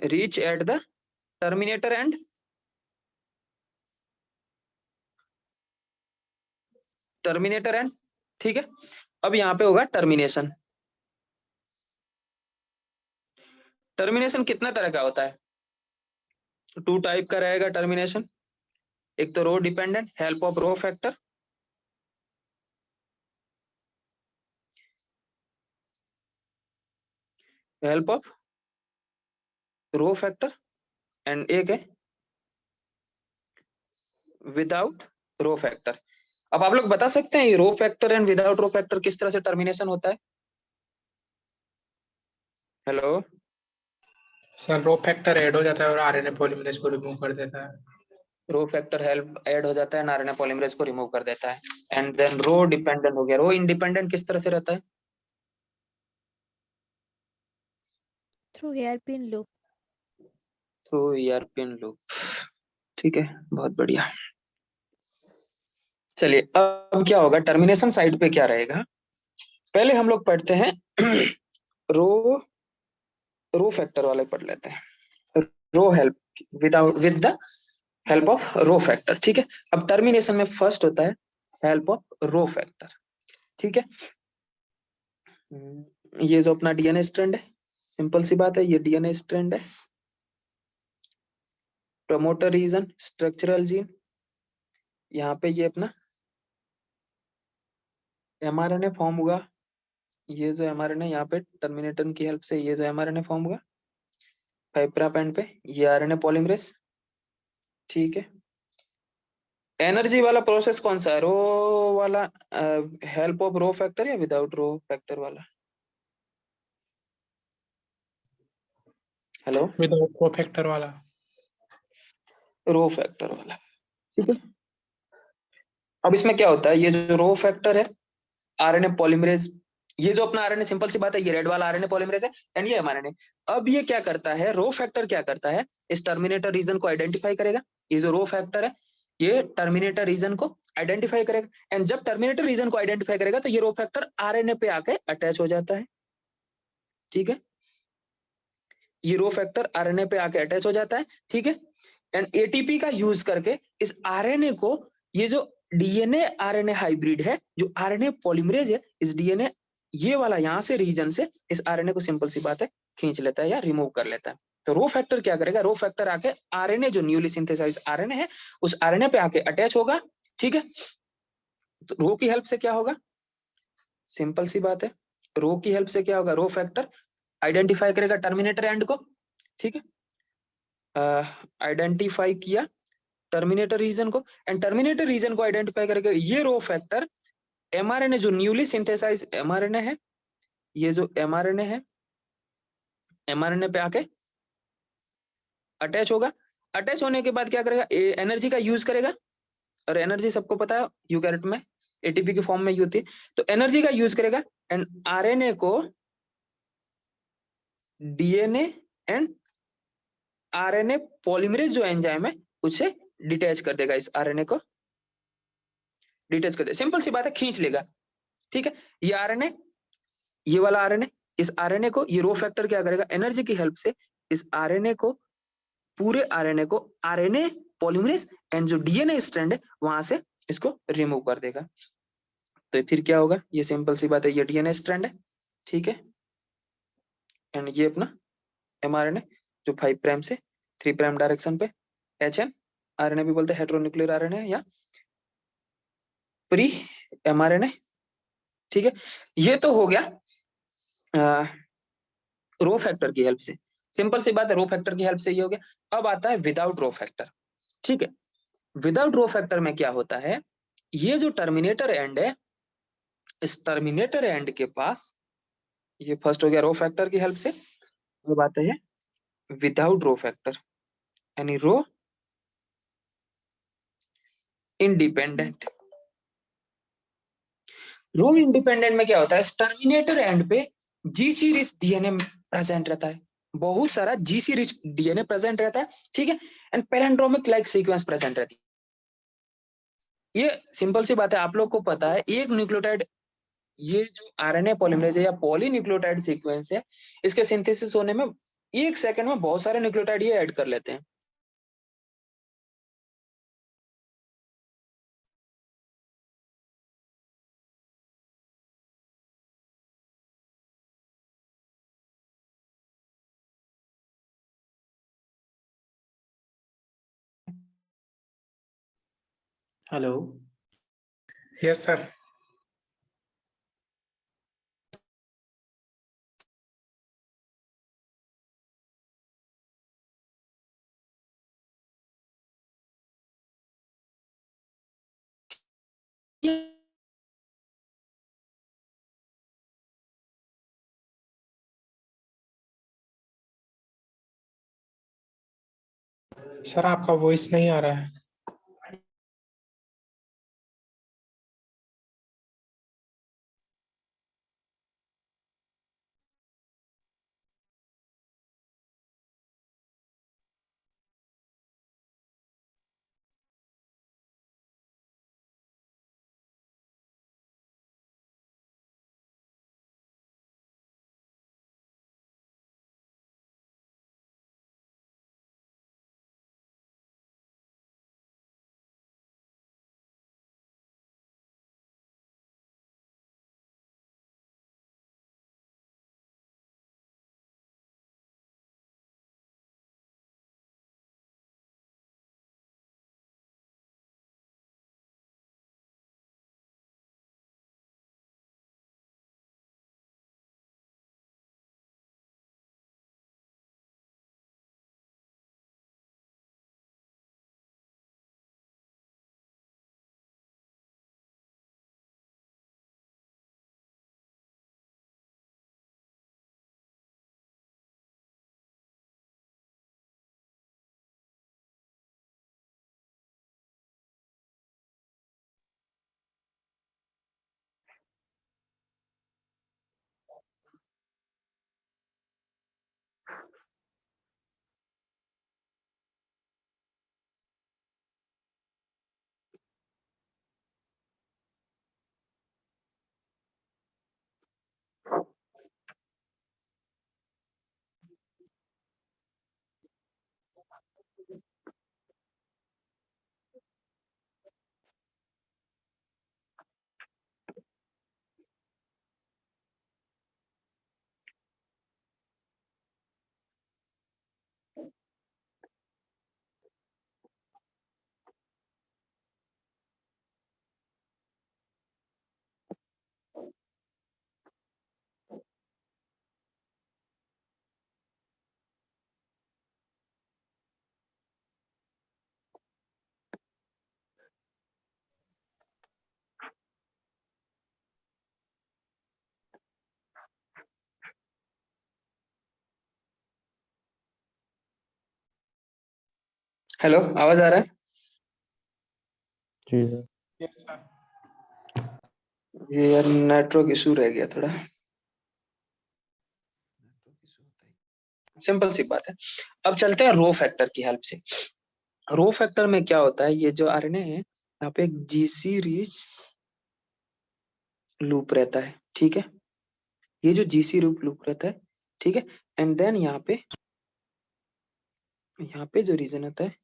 [SPEAKER 1] reach at the terminator and, terminator and, ठीक है। अब यहाँ पे होगा टर्मिनेशन, टर्मिनेशन कितना तरह का होता है, 2 टाइप का रहेगा टर्मिनेशन। एक तो rho dependent, help of rho factor, help of rho factor, and एक है विदाउट रो फैक्टर। अब आप लोग बता सकते हैं ये रो factor and without rho factor किस तरह से टर्मिनेशन होता है। Hello,
[SPEAKER 2] sir rho factor add हो जाता है और आरएनए पॉलीमरेज को रिमूव कर देता है।
[SPEAKER 1] रो फैक्टर हेल्प ऐड हो जाता है, आरएनए पॉलीमरेज को रिमूव कर देता है। एंड देन रो डिपेंडेंट हो गया, रो इंडिपेंडेंट किस तरह से रहता है,
[SPEAKER 3] through hairpin loop.
[SPEAKER 1] Through hairpin loop, ठीक है, बहुत बढ़िया। चलिए अब क्या होगा, टर्मिनेशन साइड पे क्या रहेगा, पहले हम लोग पढ़ते हैं रो रो फैक्टर वाले पढ़ लेते हैं, rho help without with the help of rho factor, ठीक है। अब टर्मिनेशन में फर्स्ट होता है हेल्प ऑफ रो फैक्टर, ठीक है। ये जो अपना डीएनए स्ट्रैंड है, सिंपल सी बात है, ये डीएनए स्ट्रैंड है, प्रमोटर रीजन, स्ट्रक्चरल जीन, यहाँ पे ये अपना एमआरएनए फॉर्म हुआ, ये जो एमआरएनए यहाँ पे टर्मिनेटर की हेल्प से ये जो एमआरएनए फॉर्म हुआ 5 प्राइम एंड पे, ये आरएनए पॉलीमरेज, ठीक है। एनर्जी वाला प्रोसेस कौन सा है, रो वाला, हेल्प ऑफ रो फैक्टर या विदाउट रो फैक्टर वाला, हेलो,
[SPEAKER 2] विदाउट रो फैक्टर वाला।
[SPEAKER 1] रो फैक्टर वाला, ठीक है। अब इसमें क्या होता है, ये जो रो फैक्टर है आरएनए पॉलीमरेज, ये जो अपना आरएनए, सिंपल सी बात है, ये रेड वाला आरएनए पॉलीमरेज है एंड ये एमआरएनए। अब ये क्या करता है, रो फैक्टर क्या करता है, इस टर्मिनेटर रीजन को आइडेंटिफाई करेगा, ये जो रो फैक्टर है ये टर्मिनेटर रीजन को आइडेंटिफाई करेगा, एंड जब टर्मिनेटर रीजन को आइडेंटिफाई करेगा तो ये रो फैक्टर आरएनए पे आके अटैच हो जाता है, ठीक है। ये रो फैक्टर आरएनए पे आके अटैच हो जाता है, ठीक है। एंड एटीपी का यूज करके इस आरएनए को, ये जो डीएनए आरएनए हाइब्रिड है, जो आरएनए पॉलीमरेज है, इस डीएनए ये वाला यहाँ से रीजन से इस आरएनए को, सिंपल सी बात है, खींच लेता है या रिमूव कर लेता है। तो रो फैक्टर क्या करेगा, रो फैक्टर आके आरएनए जो न्यूली सिंथेसाइज आरएनए है उस आरएनए पे आके अटैच होगा, ठीक है। तो रो की हेल्प से क्या होगा, सिंपल सी बात है, रो की हेल्प से क्या होगा, रो फैक्टर आइडेंटिफाई करेगा टर्मिनेटर एंड को, ठीक है। आइडेंटिफाई किया टर्मिनेटर रीजन को, एंड टर्मिनेटर रीजन को आइडेंटिफाई करके ये रो फैक्टर एमआरएनए जो न्यूली सिंथेसाइज एमआरएनए है, ये जो एमआरएनए है, एमआरएनए पे आके अटैच होगा। अटैच होने के बाद क्या करेगा, एनर्जी का यूज करेगा, और एनर्जी सबको पता है यूकैरियोट में एटीपी के फॉर्म में ही होती है, तो एनर्जी का यूज करेगा एंड आरएनए को डीएनए एंड आरएनए पॉलीमरेज जो एंजाइम है उससे डिटैच कर देगा, इस आरएनए को डिटैच कर देगा, सिंपल सी बात है, खींच लेगा। ठीक है, ये आरएनए, ये वाला आरएनए, इस आरएनए को ये रो फैक्टर क्या करेगा, एनर्जी की हेल्प से इस आरएनए को, पूरे आरएनए को आरएनए पॉलीमरेज एंड जो डीएनए स्ट्रैंड है वहां से इसको रिमूव कर देगा। तो फिर क्या होगा, ये सिंपल सी बात है, ये डीएनए स्ट्रैंड है, ठीक है, एंड ये अपना एमआरएनए जो 5 प्राइम से 3 प्राइम डायरेक्शन पे एचएन आरएनए भी बोलते हैं, हेटेरोन्यूक्लियर आरएनए या प्री एमआरएनए। ठीक है, ये तो हो गया रो फैक्टर की हेल्प से, सिंपल सी बात है, रो फैक्टर की हेल्प से ये हो गया। अब आता है विदाउट रो फैक्टर। ठीक है, विदाउट रो फैक्टर में क्या होता है, ये जो टर्मिनेटर एंड है, इस टर्मिनेटर एंड के पास, ये फर्स्ट हो गया रो फैक्टर की हेल्प से, अब आता है विदाउट रो फैक्टर यानी रो इंडिपेंडेंट। रो इंडिपेंडेंट में क्या होता है, टर्मिनेटर एंड पे जीसी रिच डीएनए प्रेजेंट रहता है, बहुत सारा जीसी रिच डीएनए प्रेजेंट रहता है। ठीक है, and palindromic like sequence present रहती है। ये सिंपल सी बात है, आप लोग को पता है, एक न्यूक्लियोटाइड, ये जो आरएनए पॉलीमरेज है या पॉलीन्यूक्लियोटाइड सीक्वेंस है, इसके सिंथेसिस होने में 1 सेकंड में बहुत सारे न्यूक्लियोटाइड ये ऐड कर लेते हैं।
[SPEAKER 4] हेलो।
[SPEAKER 2] Yes sir. सर आपका वॉइस नहीं आ रहा है।
[SPEAKER 1] हेलो, आवाज आ रहा है?
[SPEAKER 4] जी सर।
[SPEAKER 2] Yes sir.
[SPEAKER 1] ये यार नेटवर्क इशू रह गया थोड़ा, सिंपल सी बात है। अब चलते हैं रो फैक्टर की हेल्प से। रो फैक्टर में क्या होता है, ये जो आरएनए है यहाँ पे एक जीसी रिच लूप रहता है, ठीक है, ये जो जीसी लूप रहता है, ठीक है, एंड देन यहाँ पे जो रीजन होता है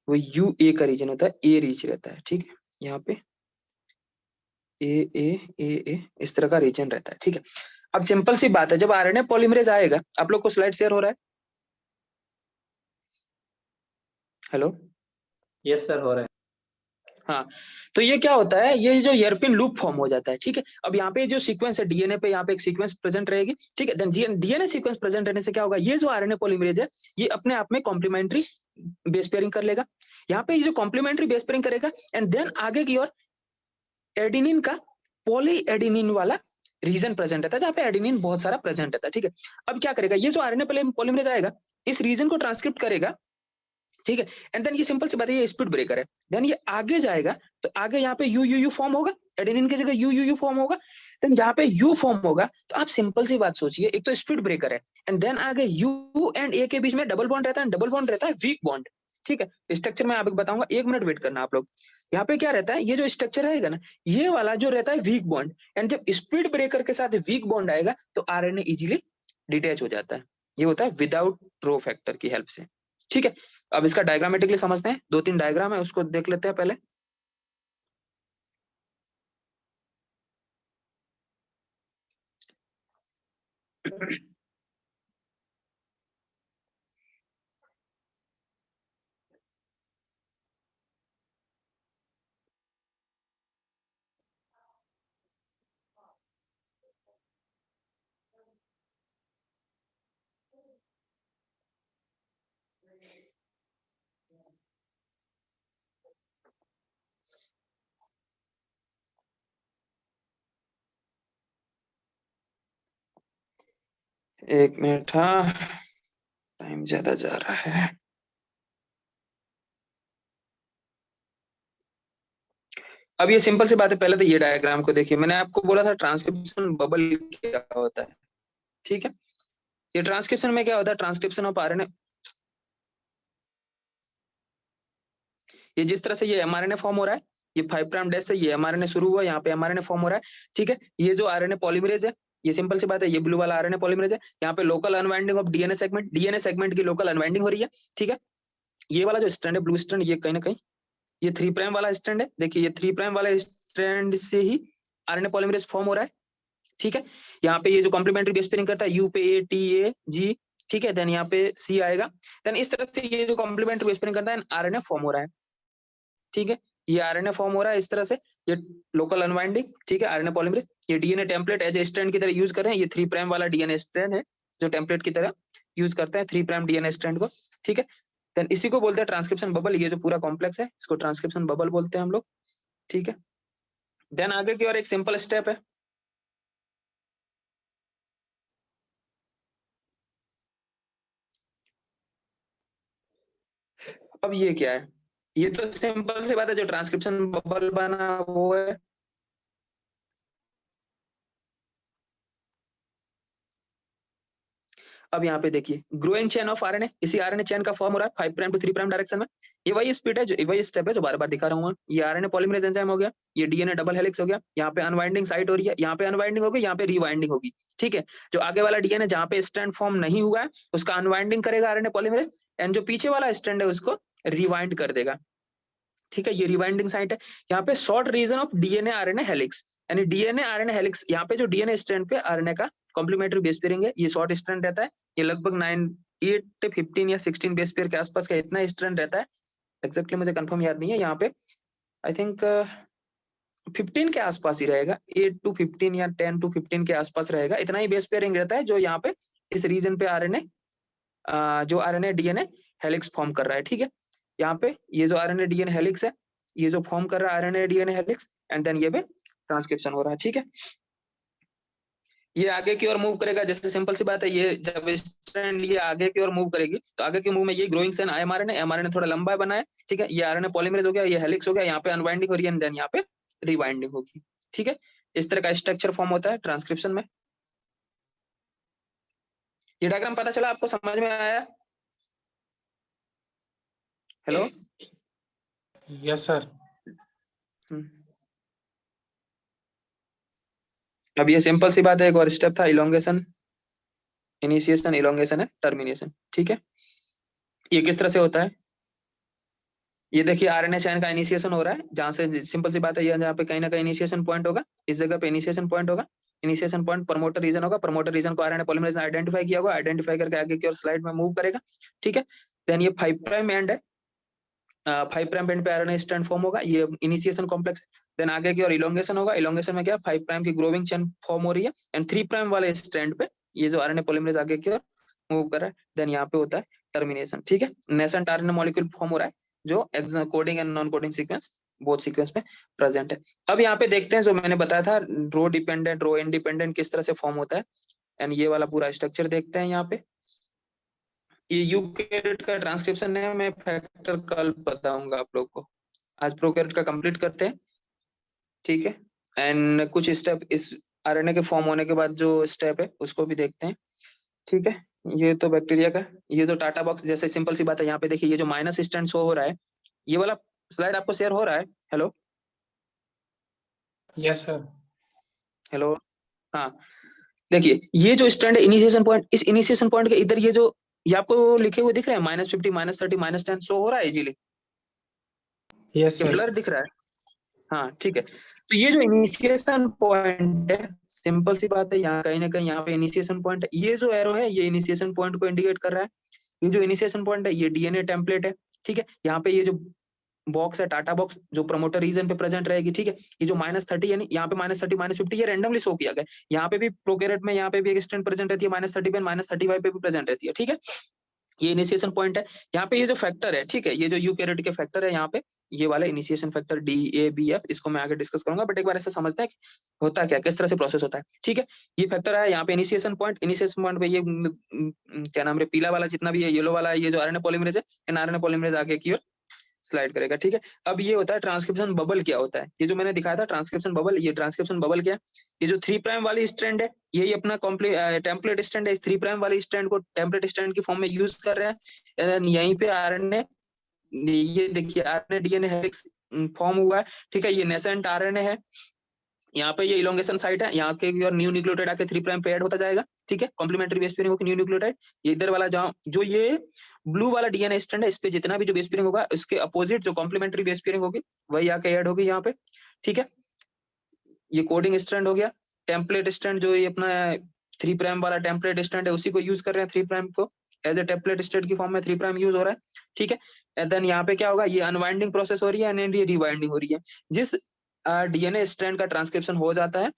[SPEAKER 1] वो यू ए का रीजन होता है, ए रीच रहता है, ठीक है, यहाँ पे ए इस तरह का रीजन रहता है, ठीक है। अब सिंपल सी बात है, जब आरएनए पॉलीमरेज आएगा, आप लोग को स्लाइड शेयर हो रहा है? हेलो,
[SPEAKER 4] यस सर, हो रहा है।
[SPEAKER 1] हाँ, तो ये क्या होता है, ये जो हेयरपिन लूप फॉर्म हो जाता है, ठीक है। अब यहाँ पे जो सीक्वेंस है डीएनए पे, यहाँ पे एक सीक्वेंस प्रेजेंट रहेगी, ठीक है। देन डीएनए सीक्वेंस प्रेजेंट रहने से क्या होगा, ये जो आरएनए पॉलीमरेज है ये अपने आप में कॉम्प्लीमेंट्री बेस पेयरिंग कर लेगा। यहाँ पे ये जो कॉम्प्लीमेंट्री बेस पेयरिंग करेगा, एंड देन आगे की ओर एडिनिन का पॉली एडिनिन वाला रीजन प्रेजेंट रहता है, जहाँ पे एडिनिन बहुत सारा प्रेजेंट रहता है, ठीक है। अब क्या करेगा, ये जो आरएनए पॉलीमरेज आएगा इस रीजन को ट्रांसक्रिप्ट करेगा, ठीक है, एंड देन ये सिंपल सी बात है, ये स्पीड ब्रेकर है। देन ये आगे जाएगा तो आगे यहाँ पे यू फॉर्म होगा, एडेनिन की जगह यू फॉर्म होगा। देन जहाँ पे यू फॉर्म होगा तो आप सिंपल सी बात सोचिए, एक तो स्पीड ब्रेकर है, एंड देन आगे यू एंड ए के बीच में डबल बॉन्ड रहता है, डबल बॉन्ड रहता है वीक बॉन्ड, ठीक है। स्ट्रक्चर में आपको बताऊंगा, 1 मिनट वेट करना आप लोग। यहाँ पे क्या रहता है, ये जो स्ट्रक्चर रहेगा ना, ये वाला जो रहता है वीक बॉन्ड, एंड जब स्पीड ब्रेकर के साथ वीक बॉन्ड आएगा तो आरएनए इजीली डिटैच हो जाता है। ये होता है विदाउट रो फैक्टर की हेल्प से, ठीक है। अब इसका डायग्रामेटिकली समझते हैं, 2-3 डायग्राम है उसको देख लेते हैं पहले। एक मिनट, हाँ टाइम ज्यादा जा रहा है। अब ये सिंपल सी बात है, पहले तो ये डायग्राम को देखिए, मैंने आपको बोला था ट्रांसक्रिप्शन बबल क्या होता है, ठीक है। ये ट्रांसक्रिप्शन में क्या होता है, ट्रांसक्रिप्शन ऑफ आरएनए, ये जिस तरह से ये एमआरएनए फॉर्म हो रहा है, ये 5 प्राइम डैश से ये एमआरएनए शुरू हुआ, यहाँ पे एमआरएनए फॉर्म हो रहा है, ठीक है। ये जो आरएनए पॉलीमरेज है, ये सिंपल सी बात है, ये ब्लू वाला आरएनए पॉलीमरेज है, यहाँ पे local unwinding of DNA segment की लोकल अनवाइंडिंग हो रही है, ठीक है। ये वाला जो स्ट्रैंड है ब्लू स्ट्रैंड, ये कहीं ना कहीं ये 3 प्राइम वाला स्ट्रैंड है, देखिए ये 3 प्राइम वाला स्ट्रैंड से ही आरएनए पॉलीमरेज फॉर्म हो रहा है, ठीक है। यहाँ पे ये जो कॉम्प्लीमेंट्री बेस पेयरिंग करता है यू पे ए टी ए जी, ठीक है, देन यहाँ पे सी आएगा, देन इस तरह से ये जो कॉम्प्लीमेंट्री बेस पेयरिंग करता है आरएनए फॉर्म हो रहा है, ठीक है। ये आरएनए फॉर्म हो रहा है इस तरह से, ये लोकल अनवाइंडिंग, ठीक है, आरएनए पॉलीमरेज, ये DNA template as a strand की तरह यूज कर रहे हैं, ये 3 प्राइम वाला डीएनए स्ट्रैंड है जो टेम्पलेट की तरह यूज करते हैं 3 प्राइम डीएनए स्ट्रैंड को, ठीक है। देन इसी को बोलते हैं ट्रांसक्रिप्शन बबल, ये जो पूरा कॉम्प्लेक्स है इसको ट्रांसक्रिप्शन बबल बोलते हैं हम लोग, ठीक है। देन आगे की और एक सिंपल स्टेप है, अब ये क्या है, ये तो सिंपल सी बात है, जो ट्रांसक्रिप्शन बबल बना वो है, अब यहाँ पे देखिए ग्रोइंग चेन ऑफ आरएनए, इसी आरएनए चेन का फॉर्म हो रहा है 5 प्राइम टू 3 प्राइम डायरेक्शन में। ये वही स्पीड है, जो वही स्टेप है जो बार बार दिखा रहा हूँ, ये आरएनए पॉलीमरेज एंजाइम हो गया, ये डीएनए डबल हेलिक्स हो गया, यहाँ पे अनवाइंडिंग साइट हो रही है, यहाँ पे अनवाइंडिंग होगी, यहाँ पे रिवाइंडिंग होगी, ठीक है। जो आगे वाला डीएनए जहाँ पे स्ट्रैंड फॉर्म नहीं हुआ है उसका अनवाइंडिंग करेगा आरएनए पॉलीमरेज, एंड जो पीछे वाला स्ट्रैंड है उसको रिवाइंड कर देगा, ठीक है। ये रिवाइंडिंग साइट है, यहाँ पे short region of DNA RNA helix, यानी डीएनए आरएनए हेलिक्स, यहाँ पे जो डीएनए स्ट्रैंड पे आरएनए का कॉम्प्लीमेंट्री बेस पेयरिंग है, ये शॉर्ट स्ट्रैंड रहता है, ये लगभग 8 15 या 16 बेस पेयर के आसपास का इतना स्ट्रैंड रहता है, एग्जैक्टली मुझे कंफर्म याद नहीं है, यहाँ पे आई थिंक 15 के आसपास ही रहेगा, 8 to 15 या 10 to 15 के आसपास रहेगा, इतना ही बेस पेयरिंग रहता है जो यहाँ पे इस रीजन पे आरएनए जो आरएनए डीएनए हेलिक्स फॉर्म कर रहा है, ठीक है। यहाँ पे ये जो आरएनए डीएनए हेलिक्स है, ये जो फॉर्म कर रहा है RNA DNA helix, and then ये पे ट्रांसक्रिप्शन हो रहा है, ठीक है। ये आगे की ओर मूव करेगा, जैसे सिंपल सी बात है, ये जब स्ट्रैंड ये आगे की ओर मूव करेगी तो आगे के मूव में ये ग्रोइंग सेन एमआरएनए थोड़ा लंबा बना है, ठीक है। ये आरएनए पॉलीमरेज हो गया, ये हेलिक्स हो गया, यहाँ पे अनवाइंडिंग हो रही है, देन यहाँ पे रिवाइंडिंग होगी, ठीक है, इस तरह का स्ट्रक्चर फॉर्म होता है ट्रांसक्रिप्शन में। ये डायग्राम पता चला आपको, समझ में आया? हेलो।
[SPEAKER 2] Yes sir.
[SPEAKER 1] अब ये सिंपल सी बात है, एक और स्टेप था इलोंगेशन, इनिशिएशन, इलोंगेशन है टर्मिनेशन। ठीक है, ये किस तरह से होता है? ये देखिए आरएनए चैन का इनिशिएशन हो रहा है, जहां से सिंपल सी बात है, ये जहाँ पे कहीं ना कहीं इनिशिएशन पॉइंट होगा, इस जगह पे इनिशिएशन पॉइंट होगा, इनिशिएशन पॉइंट प्रमोटर रीजन होगा, प्रमोटर रीजन को आरएनए पॉलीमरेज ने आइडेंटिफाई किया होगा, आइडेंटिफाई करके आगे की ओर स्लाइड में मूव करेगा। ठीक है, देन ये 5 प्राइम एंड है, 5 प्राइम एंड पे आरएनए स्ट्रैंड फॉर्म होगा, ये इनिशिएशन कॉम्प्लेक्स। देन आगे की ओर इलोंगेशन होगा, इलोंगेशन में क्या 5 प्राइम की ग्रोविंग चेन फॉर्म हो रही है, एंड 3 प्राइम वाले स्ट्रैंड पे ये जो आरएनए पॉलीमरेज आगे की ओर मूव कर रहा है, देन यहाँ पे होता है टर्मिनेशन। ठीक है, नेसेंट आरएनए मॉलिक्यूल फॉर्म हो रहा है, जो coding and non coding sequence both sequence में प्रेजेंट है। अब यहाँ पे देखते हैं, जो मैंने बताया था रो डिपेंडेंट, रो इंडिपेंडेंट किस तरह से फॉर्म होता है, एंड ये वाला पूरा स्ट्रक्चर देखते हैं। यहाँ पे ये यूकैरियोट का ट्रांसक्रिप्शन है, मैं फैक्टर कल बताऊंगा आप लोग को, आज प्रोकैरियोट का कंप्लीट करते हैं। ठीक है, एंड कुछ स्टेप इस आरएनए के फॉर्म होने के बाद जो स्टेप है उसको भी देखते हैं। ठीक है, ये तो बैक्टीरिया का, ये जो टाटा बॉक्स, जैसे सिंपल सी बात है, यहाँ पे देखिए ये जो माइनस स्टैंड शो हो रहा है, ये वाला स्लाइड आपको शेयर हो रहा है? Hello
[SPEAKER 2] yes sir.
[SPEAKER 1] हेलो, हाँ देखिए ये जो स्टैंड है इनिशिएशन पॉइंट, इस इनिशिएशन पॉइंट के इधर ये आपको लिखे हुए दिख रहे हैं, -50, -30, -10 शो हो रहा है इजीली,
[SPEAKER 2] यस
[SPEAKER 1] ये
[SPEAKER 2] सर।
[SPEAKER 1] ब्लर दिख रहा है। हाँ ठीक है, तो ये जो इनिशिएशन पॉइंट है, सिंपल सी बात है, यहाँ कहीं ना कहीं यहाँ पे इनिशिएशन पॉइंट है, ये जो एरो है ये इनिशिएशन पॉइंट को इंडिकेट कर रहा है। ये जो इनिशिएशन पॉइंट है ये डीएनए टेम्पलेट है। ठीक है, यहाँ पे ये जो बॉक्स है टाटा बॉक्स, जो प्रमोटर रीजन पे प्रेजेंट रहेगी। ठीक है, ये जो -30 यानी यहाँ पे -30, -50 ये रैंडमली शो किया गया, यहाँ पे भी प्रोकैरियोट में यहाँ पे भी एक स्ट्रैंड प्रेजेंट रहती है, -30 पे, -35 पे भी प्रेजेंट रहती है। ठीक है, ये इनिशिएशन पॉइंट है। यहाँ पे ये जो फैक्टर है, ठीक है, ये जो यूकैरियोट के फैक्टर है, यहाँ पे ये वाले इनिशिएशन फैक्टर DABF, इसको मैं आगे डिस्कस करूंगा, बट एक बार ऐसे समझते हैं कि होता क्या, किस तरह से प्रोसेस होता है। ठीक है, ये फैक्टर है यहाँ पे इनिशिएशन पॉइंट पे ये क्या नाम है, पीला वाला जितना भी है, येलो वाला, ये जो आरएनए पॉलीमरेज है, इन आरएनए पॉलीमरेज आगे की ओर स्लाइड करेगा। ठीक है, अब ये होता है ट्रांसक्रिप्शन बबल। क्या होता है ये जो मैंने दिखाया था ट्रांसक्रिप्शन बबल, ये ट्रांसक्रिप्शन बबल क्या है? ये जो 3 प्राइम वाली स्ट्रैंड है, यही अपना टेम्पलेट स्ट्रैंड है, इस 3 प्राइम वाली स्ट्रैंड को टेम्पलेट स्ट्रैंड की फॉर्म में यूज कर रहे हैं। यहीं पे आरएनए, ये देखिए आरएनए डीएनए हेलिक्स फॉर्म हुआ है। ठीक है, ये नेसेंट आरएनए है, यहाँ पे ये इलोंगेशन साइट है, यहाँ के और न्यू न्यूक्लियोटाइड आके 3 प्राइम पे ऐड होता जाएगा। ठीक है, कॉम्प्लीमेंट्री बेस पेयरिंग होगी न्यू न्यूक्लियोटाइड, ये इधर वाला जहाँ जो ये ब्लू वाला डीएनए स्ट्रैंड है, इस पे जितना भी जो बेस पेयरिंग होगा, उसके अपोजिट जो कॉम्प्लीमेंट्री बेस पेयरिंग होगी वही आके ऐड होगी यहाँ पे। ठीक है, ये कोडिंग स्ट्रैंड हो गया। टेम्पलेट स्ट्रैंड जो ये अपना 3 प्राइम वाला टेम्पलेट स्ट्रैंड है, उसी को यूज कर रहे हैं, 3 प्राइम को एज ए टेम्पलेट स्ट्रैंड की फॉर्म में 3 प्राइम यूज हो रहा है। ठीक है, एंड देन यहाँ पे क्या होगा, ये अनवाइंडिंग प्रोसेस हो रही है एंड ये रिवाइंडिंग हो रही है। जिस डीएनए स्ट्रैंड का ट्रांसक्रिप्शन हो जाता है,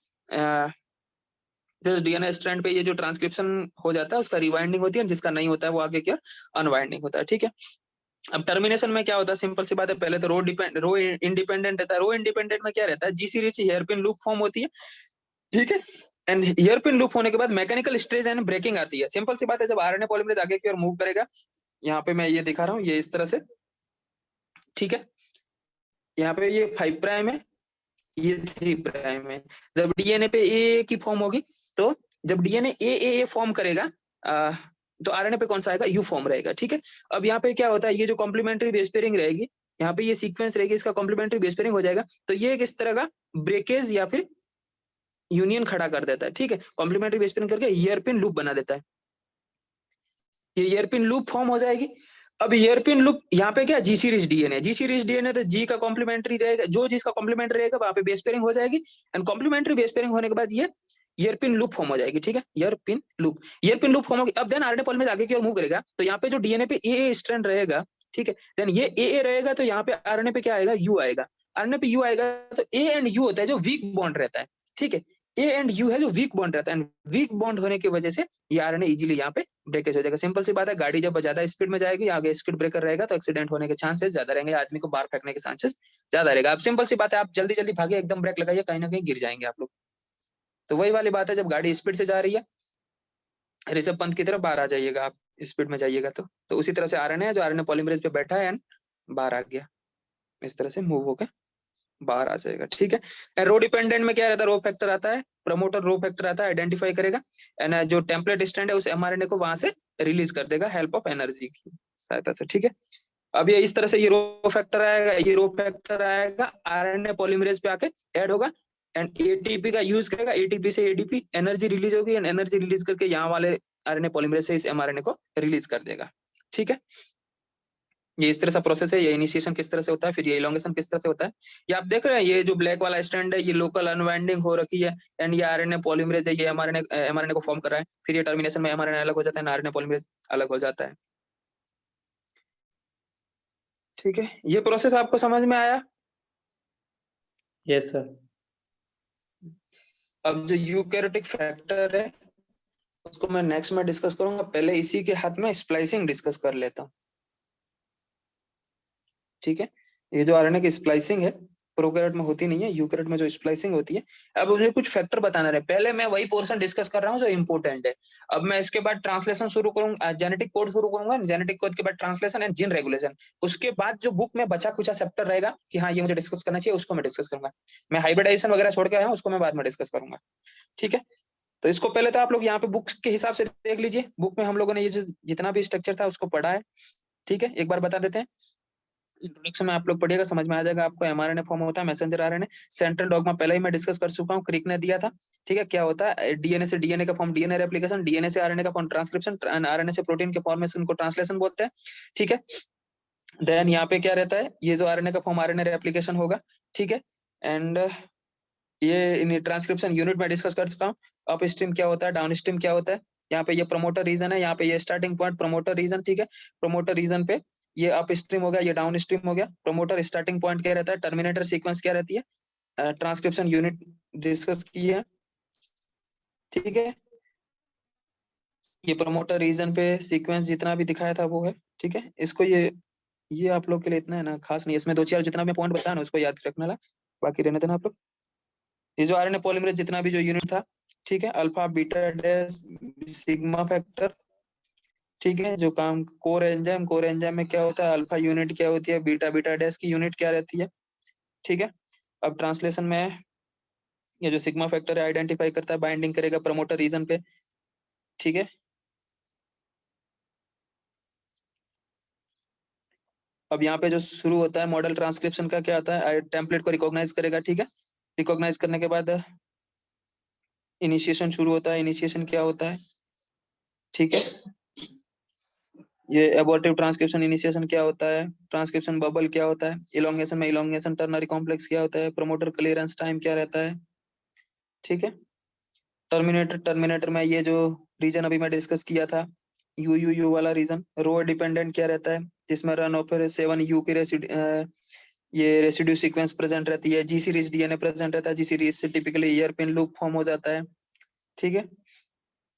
[SPEAKER 1] जिस डीएनए स्ट्रैंड पे ये जो ट्रांसक्रिप्शन हो जाता है उसका रिवाइंडिंग होती है, जिसका नहीं होता है वो आगे क्या अनवाइंडिंग होता है। ठीक है, अब टर्मिनेशन में क्या होता है, सिंपल सी बात है, पहले तो रो इंडिपेंडेंट रहता है। रो इंडिपेंडेंट में क्या रहता है, GC rich hairpin loop form होती है। ठीक है, एंड हेयरपिन लूप होने के बाद मैकेनिकल स्ट्रेच एंड ब्रेकिंग आती है। सिंपल सी बात है, जब आरएनए पॉलीमरेज आगे की ओर मूव करेगा, यहाँ पे मैं ये दिखा रहा हूँ, ये इस तरह से। ठीक है, यहाँ पे ये 5 प्राइम है, ये 3 प्राइम है। जब डीएनए पे ए की फॉर्म होगी, तो जब डीएनए ए फॉर्म करेगा, तो आरएनए पे कौन सा आएगा, यू फॉर्म रहेगा। ठीक है, अब यहाँ पे क्या होता है, ये जो कॉम्प्लीमेंट्री बेस पेयरिंग रहेगी, यहाँ पे ये सीक्वेंस रहेगी, इसका कॉम्प्लीमेंट्री बेस पेयरिंग हो जाएगा, तो ये एक इस तरह का ब्रेकेज या फिर यूनियन खड़ा कर देता है। ठीक है, कॉम्प्लीमेंट्री बेस पेयरिंग करके हेयरपिन लूप बना देता है, ये हेयरपिन लूप फॉर्म हो जाएगी। अब हेयरपिन लूप यहाँ पे क्या, GC rich DNA, GC rich DNA तो जी का कॉम्प्लीमेंट्री रहेगा, जो जिसका कॉम्प्लीमेंट्री रहेगा वहां पे बेस पेयरिंग हो जाएगी, एंड कॉम्प्लीमेंट्री बेस पेयरिंग होने के बाद ये हेयरपिन लूप फॉर्म हो जाएगी। ठीक है, हेयरपिन लूप फॉर्म होगी। अब देन आरएनए पॉलीमरेज आगे की ओर मूव करेगा, तो यहाँ पे जो डीएनए पे ए स्ट्रैंड रहेगा, ठीक है, देन ये ए रहेगा, तो यहाँ पे आरएनए पे क्या आएगा, यू आएगा। आरएनए पे यू आएगा, तो ए एंड यू होता है जो वीक बॉन्ड रहता है। ठीक है, ए एंड यू है जो वीक बॉन्ड रहता है, एंड वीक बॉन्ड होने की वजह से ये आरएनए इजीली यहाँ पे ब्रेकेज हो जाएगा। सिंपल सी बात है, गाड़ी जब ज्यादा स्पीड में जाएगी, आगे स्पीड ब्रेकर रहेगा, तो एक्सीडेंट होने के चांसेस ज्यादा रहेंगे, आदमी को बाहर फेंकने के चांसेस ज्यादा रहेगा। अब सिंपल सी बात है, आप जल्दी जल्दी भागे, एकदम ब्रेक लगाइए, कहीं ना कहीं गिर जाएंगे आप लोग। तो वही वाली बात है, जब गाड़ी स्पीड से जा रही है, ऋषभ पंत की तरफ बाहर आ जाइएगा, आप स्पीड में जाइएगा तो उसी तरह से आरएनए है जो आरएनए पॉलीमरेज पे बैठा है एंड बाहर आ गया, इस तरह से मूव होकर बाहर आ जाएगा। ठीक है, रो डिपेंडेंट में क्या रहता है, रो फैक्टर आता है, प्रमोटर रो फैक्टर आता है, आइडेंटिफाई करेगा एंड जो टेम्पलेट स्टैंड है उस एमआरएनए को वहां से रिलीज कर देगा हेल्प ऑफ एनर्जी की सहायता से। ठीक है, अब ये इस तरह से ये रो फैक्टर आएगा, ये रो फैक्टर आएगा, आरएनए पॉलीमरेज पे आके ऐड होगा एंड एटीपी का यूज करेगा, एटीपी से एडीपी एनर्जी रिलीज होगी एंड एनर्जी रिलीज करके यहाँ वाले आरएनए पॉलीमरेज से इस एमआरएनए को रिलीज कर देगा। ठीक है, ये इस तरह से प्रोसेस है। ये इनिशिएशन किस तरह से होता है, फिर ये इलोंगेशन किस तरह से होता है, ये आप देख रहे हैं। ये जो ब्लैक वाला स्टैंड है ये लोकल अनवाइंडिंग हो रखी है एंड ये आरएनए पॉलीमरेज है, ये एमआरएनए को फॉर्म कर रहा है, फिर ये टर्मिनेशन में एमआरएनए अलग हो जाता है, आरएनए पॉलीमरेज अलग हो जाता है। ठीक है, ये प्रोसेस आपको समझ में आया?
[SPEAKER 4] Yes sir.
[SPEAKER 1] अब जो यूकैरियोटिक फैक्टर है उसको मैं नेक्स्ट में डिस्कस करूंगा, पहले इसी के हाथ में स्प्लाइसिंग डिस्कस कर लेता हूँ। ठीक है, ये जो आरएनए की स्प्लाइसिंग है प्रोकैरियोट में होती नहीं है, यूकैरियोट में जो स्प्लाइसिंग होती है। अब मुझे कुछ फैक्टर बताना रहे, पहले मैं वही पोर्शन डिस्कस कर रहा हूँ जो इंपॉर्टेंट है। अब मैं इसके बाद ट्रांसलेशन शुरू करूंगा, जेनेटिक कोड शुरू करूंगा, जेनेटिक कोड के बाद ट्रांसलेशन एंड जीन रेगुलेशन। उसके बाद जो बुक में बचा कुछ चैप्टर रहेगा कि हाँ ये मुझे डिस्कस करना चाहिए, उसको मैं डिस्कस करूंगा। मैं हाइब्रिडाइजेशन वगैरह छोड़ के आया हूँ, उसको मैं बाद में डिस्कस करूंगा। ठीक है, तो इसको पहले तो आप लोग यहाँ पे बुक्स के हिसाब से देख लीजिए। बुक में हम लोगों ने ये जितना भी स्ट्रक्चर था उसको पढ़ा है। ठीक है, एक बार बता देते हैं। इंट्रोडक्शन में आप लोग पढ़िएगा, समझ में आ जाएगा आपको। एमआरएनए फॉर्म होता है मैसेंजर आरएनए, सेंट्रल डॉगमा पहले ही मैं डिस्कस कर चुका हूँ, क्रिक ने दिया था। ठीक है, क्या होता है, डीएनए से डीएनए का फॉर्म डीएनए रेप्लिकेशन, डीएनए से आरएनए का फॉर्म ट्रांसक्रिप्शन, आरएनए से प्रोटीन के फॉर्मेशन को ट्रांसलेशन बोलते हैं। ठीक है, देन यहाँ पे क्या रहता है, ये जो आरएनए का फॉर्म आरएनए रेप्लिकेशन होगा। ठीक है, एंड ये ट्रांसक्रिप्शन यूनिट में डिस्कस कर चुका हूँ। अप स्ट्रीम क्या होता है, डाउन स्ट्रीम क्या होता है। यहाँ पे ये प्रमोटर रीजन है, यहाँ पे ये स्टार्टिंग पॉइंट प्रमोटर रीजन। ठीक है, प्रमोटर रीजन पे ये अप स्ट्रीम हो गया, ये डाउन स्ट्रीम हो गया। प्रमोटर स्टार्टिंग पॉइंट क्या रहता है, टर्मिनेटर सीक्वेंस क्या रहती है, ट्रांसक्रिप्शन यूनिट डिस्कस की है। ठीक है, ये प्रमोटर रीजन पे सीक्वेंस जितना भी दिखाया था वो है। ठीक है, इसको ये आप लोग के लिए इतना है ना, खास नहीं। इसमें दो चार जितना भी पॉइंट बताया ना उसको याद रखना ला, बाकी रहने देना आप लोग। ये जो आरएनए पॉलीमरेज जितना भी जो यूनिट था, ठीक है, alpha beta dash sigma factor. ठीक है, जो काम कोर एंजाइम में क्या होता है, अल्फा यूनिट क्या होती है, बीटा बीटा डैश की यूनिट क्या रहती है। ठीक है, अब ट्रांसलेशन में ये जो सिग्मा फैक्टर है आइडेंटिफाई करता है, बाइंडिंग करेगा प्रमोटर रीजन पे। ठीक है, अब यहाँ पे जो शुरू होता है मॉडल ट्रांसक्रिप्शन का क्या आता है, टेम्पलेट को रिकॉग्नाइज करेगा। ठीक है, रिकॉग्नाइज करने के बाद इनिशिएशन शुरू होता है। इनिशिएशन क्या होता है, ठीक है, ये एबॉर्टिव ट्रांसक्रिप्शन इनिशिएशन क्या होता है, ट्रांसक्रिप्शन बबल क्या होता है, इलोंगेशन में इलोंगेशन टर्नरी कॉम्प्लेक्स क्या होता है, प्रमोटर क्लियरेंस टाइम क्या रहता है। ठीक है, टर्मिनेटर में ये जो रीजन अभी मैं डिस्कस किया था, यू वाला रीजन, रो डिपेंडेंट क्या रहता है, जिसमें रन ऑफ 7U की ये रेसिड्यू सीक्वेंस प्रेजेंट रहती है। जी सीरीज डीएनए प्रेजेंट रहता है, जी सीरीज से टिपिकली ईयरपिन लूप फॉर्म हो जाता है। ठीक है,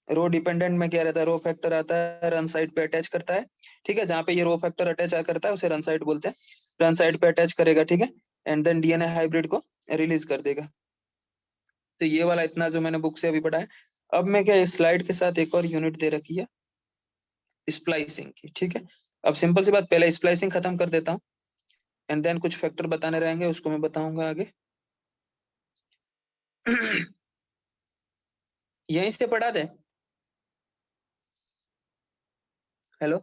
[SPEAKER 1] रो डिपेंडेंट में क्या रहता है, रो फैक्टर आता है, रन साइड पे अटैच करता है। ठीक है, जहाँ पे ये रो फैक्टर अटैच करता है उसे रन साइड बोलते हैं, रन साइड पे अटैच करेगा। ठीक है, एंड देन डीएनए हाइब्रिड को रिलीज कर देगा। तो ये वाला इतना जो मैंने बुक से अभी पढ़ा है। अब मैं क्या इस स्लाइड के साथ एक और यूनिट दे रखी है स्प्लाइसिंग की। ठीक है, अब सिंपल सी बात, पहले स्प्लाइसिंग खत्म कर देता हूँ एंड देन कुछ फैक्टर बताने रहेंगे, उसको मैं बताऊंगा आगे। यहीं से पढ़ा दे, हेलो,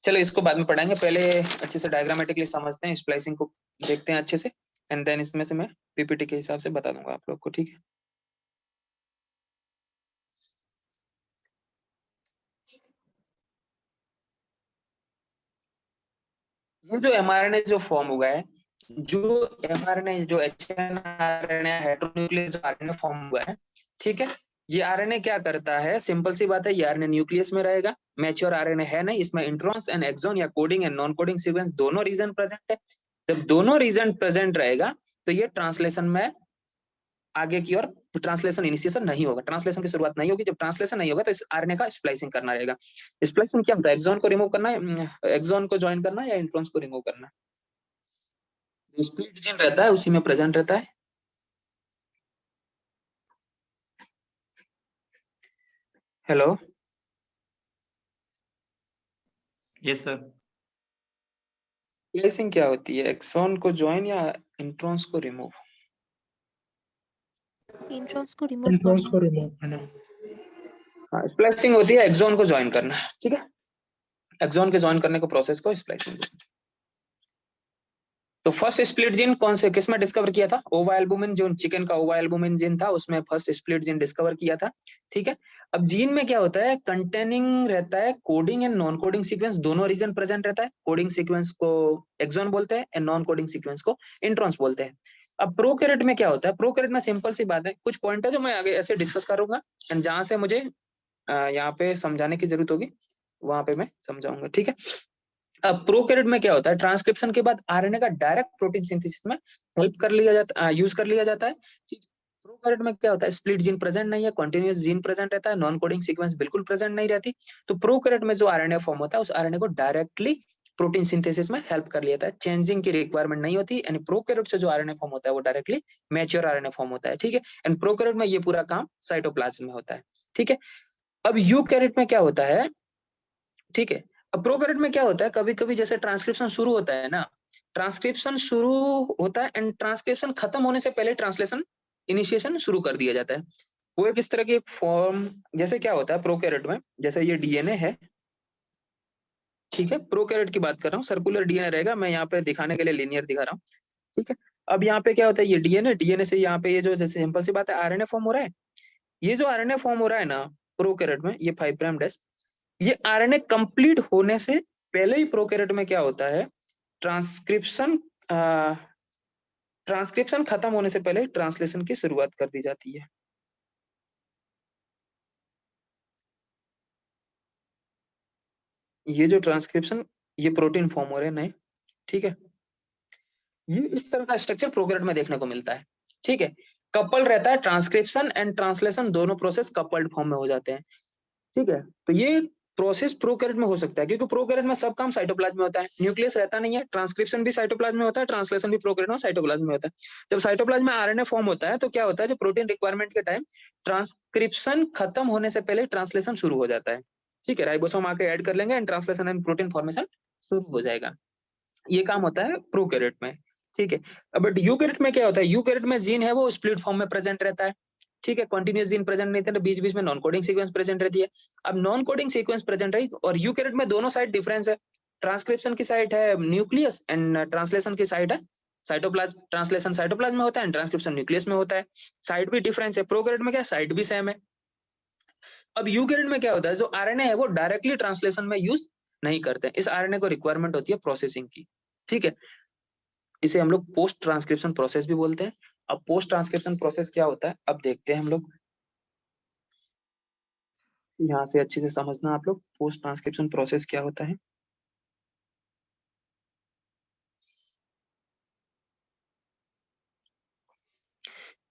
[SPEAKER 1] चलो इसको बाद में पढ़ाएंगे, पहले अच्छे से डायग्रामेटिकली समझते हैं, स्प्लाइसिंग को देखते हैं अच्छे से एंड देन इसमें से मैं पीपीटी के हिसाब से बता दूंगा आप लोग को। ठीक है, ये जो एमआरएनए जो फॉर्म हुआ है, जो एमआरएनए जो एचएनआरएनए हेटेरोन्यूक्लियस जो आरएनए फॉर्म हुआ है, ठीक है, ये आरएनए क्या करता है, सिंपल सी बात है, ये आरएनए न्यूक्लियस में रहेगा। मैच्योर आरएनए है नहीं, इसमें इंट्रॉन्स एंड एक्सॉन या coding and non coding sequence दोनों रीजन प्रेजेंट है। जब दोनों रीजन प्रेजेंट रहेगा तो ये ट्रांसलेशन में आगे की ओर ट्रांसलेशन इनिशिएशन नहीं होगा, ट्रांसलेशन की शुरुआत नहीं होगी। जब ट्रांसलेशन नहीं होगा तो इस आरएनए का स्प्लाइसिंग करना रहेगा। स्प्लाइसिंग क्या होता है, एक्सॉन को रिमूव करना, एक्सॉन को ज्वाइन करना या इंट्रॉन्स को रिमूव करना। जो स्प्लिट जीन रहता है उसी में प्रेजेंट रहता है। Hello,
[SPEAKER 4] yes sir.
[SPEAKER 1] स्प्लाइसिंग क्या होती है? एक्सॉन को ज्वाइन या इंट्रॉन्स को रिमूव?
[SPEAKER 3] इंट्रॉन्स को रिमूव
[SPEAKER 2] इंट्रॉन्स
[SPEAKER 3] करना।
[SPEAKER 2] को रिमूव करना।
[SPEAKER 1] हाँ, स्प्लाइसिंग होती है एक्सॉन को ज्वाइन करना, ठीक है। एक्सॉन के ज्वाइन करने को प्रोसेस को स्प्लाइसिंग। तो फर्स्ट स्प्लिट जीन कौन से किसमें डिस्कवर किया था? ओवा एल्बुमिन, जो चिकन का ओवा एल्बुमिन जीन था उसमें फर्स्ट स्प्लिट जीन डिस्कवर किया था, ठीक है। अब जीन में क्या होता है? कंटेनिंग रहता है coding and non coding sequence, दोनों रीजन प्रेजेंट रहता है। कोडिंग सीक्वेंस को एक्सॉन बोलते हैं एंड नॉन कोडिंग सीक्वेंस को इंट्रॉन्स बोलते हैं। अब प्रोकैरियोट में क्या होता है? प्रोकैरियोट में सिंपल सी बात है, कुछ पॉइंट है जो मैं आगे ऐसे डिस्कस करूंगा एंड जहां से मुझे यहाँ पे समझाने की जरूरत होगी वहां पे मैं समझाऊंगा, ठीक है। अब प्रोकैरियोट में क्या होता है? ट्रांसक्रिप्शन के बाद आरएनए का डायरेक्ट प्रोटीन सिंथेसिस में हेल्प कर लिया जाता, यूज कर लिया जाता है। प्रोकैरियोट में क्या होता है? स्प्लिट जीन प्रेजेंट नहीं है, कॉन्टिन्यूअस जीन प्रेजेंट रहता है, नॉन कोडिंग सीक्वेंस बिल्कुल प्रेजेंट नहीं रहती। तो प्रोकैरियोट में जो आरएनए फॉर्म होता है उस आरएनए को डायरेक्टली प्रोटीन सिंथेसिस में हेल्प कर लिया जाता है, चेंजिंग की रिक्वायरमेंट नहीं होती। यानी प्रोकैरियोट से जो आरएनए फॉर्म होता है वो डायरेक्टली मैच्योर आरएनए फॉर्म होता है, ठीक है। एंड प्रोकैरियोट में ये पूरा काम साइटोप्लाज्म में होता है, ठीक है। अब यूकैरियोट में क्या होता है? ठीक है। अब प्रोकैरियोट में क्या होता है? कभी कभी जैसे ट्रांसक्रिप्शन शुरू होता है ना, ट्रांसक्रिप्शन शुरू होता है एंड ट्रांसक्रिप्शन खत्म होने से पहले ट्रांसलेशन इनिशिएशन शुरू कर दिया जाता है। वो एक इस तरह की फॉर्म, जैसे क्या होता है प्रोकैरियोट में, जैसे ये डीएनए है, ठीक है। प्रोकैरियोट की बात कर रहा हूँ, सर्कुलर डीएनए रहेगा, मैं यहाँ पे दिखाने के लिए लिनियर दिखा रहा हूँ, ठीक है। अब यहाँ पे क्या होता है? ये डीएनए, डीएनए से यहाँ पे ये जो जैसे सिंपल सी बात है आरएनए फॉर्म हो रहा है। ये जो आरएनए फॉर्म हो रहा है ना प्रोकैरियोट में, ये 5 प्राइम डेश, ये आरएनए कंप्लीट होने से पहले ही प्रोकैरियोट में क्या होता है? ट्रांसक्रिप्शन ट्रांसक्रिप्शन खत्म होने से पहले ट्रांसलेशन की शुरुआत कर दी जाती है। ये जो ट्रांसक्रिप्शन, ये प्रोटीन फॉर्म हो रहे हैं नए, ठीक है। ये इस तरह का स्ट्रक्चर प्रोकैरियोट में देखने को मिलता है, ठीक है। कपल रहता है, ट्रांसक्रिप्शन एंड ट्रांसलेशन दोनों प्रोसेस कपल्ड फॉर्म में हो जाते हैं, ठीक है। तो ये प्रोसेस प्रोकैरियोट में हो सकता है क्योंकि प्रोकैरियोट में सब काम साइटोप्लाज्म में होता है, न्यूक्लियस रहता नहीं है। ट्रांसक्रिप्शन भी साइटोप्लाज्म में होता है, ट्रांसलेशन भी प्रोकैरियोट में साइटोप्लाज्म में होता है। जब साइटोप्लाज्म में आरएनए फॉर्म होता है तो क्या होता है? जो प्रोटीन रिक्वायरमेंट के टाइम ट्रांसक्रिप्शन खत्म होने से पहले ट्रांसलेशन शुरू हो जाता है, ठीक है। राइबोसोम आके ऐड कर लेंगे and translation and protein formation शुरू हो जाएगा। ये काम होता है प्रोकैरियोट में, ठीक है। बट यूकैरियोट में क्या होता है? यूकैरियोट में जीन है वो स्प्लिट फॉर्म में प्रेजेंट रहता है, ठीक है। कंटीन्यूअस जीन प्रेजेंट नहीं था, बीच बीच में नॉन कोडिंग सीक्वेंस प्रेजेंट रहती है। अब नॉन कोडिंग सीक्वेंस प्रेजेंट रही और यूकैरियोट में दोनों साइड डिफरेंस है। ट्रांसक्रिप्शन की साइड है न्यूक्लियस एंड ट्रांसलेशन की साइड है साइटोप्लाज्म। ट्रांसलेशन साइटोप्लाज्म में होता है एंड ट्रांसक्रिप्शन न्यूक्लियस में होता है। साइड भी डिफरेंस है। प्रोकैरियोट में क्या साइड भी सेम है। अब यूकैरियोट में क्या होता है? जो आरएनए है वो डायरेक्टली ट्रांसलेशन में यूज नहीं करते हैं। इस आरएनए को रिक्वायरमेंट होती है प्रोसेसिंग की, ठीक है। इसे हम लोग पोस्ट ट्रांसक्रिप्शन प्रोसेस भी बोलते हैं। अब पोस्ट ट्रांसक्रिप्शन प्रोसेस क्या होता है अब देखते हैं हम लोग। यहाँ से अच्छे से समझना आप लोग पोस्ट ट्रांसक्रिप्शन प्रोसेस क्या होता है।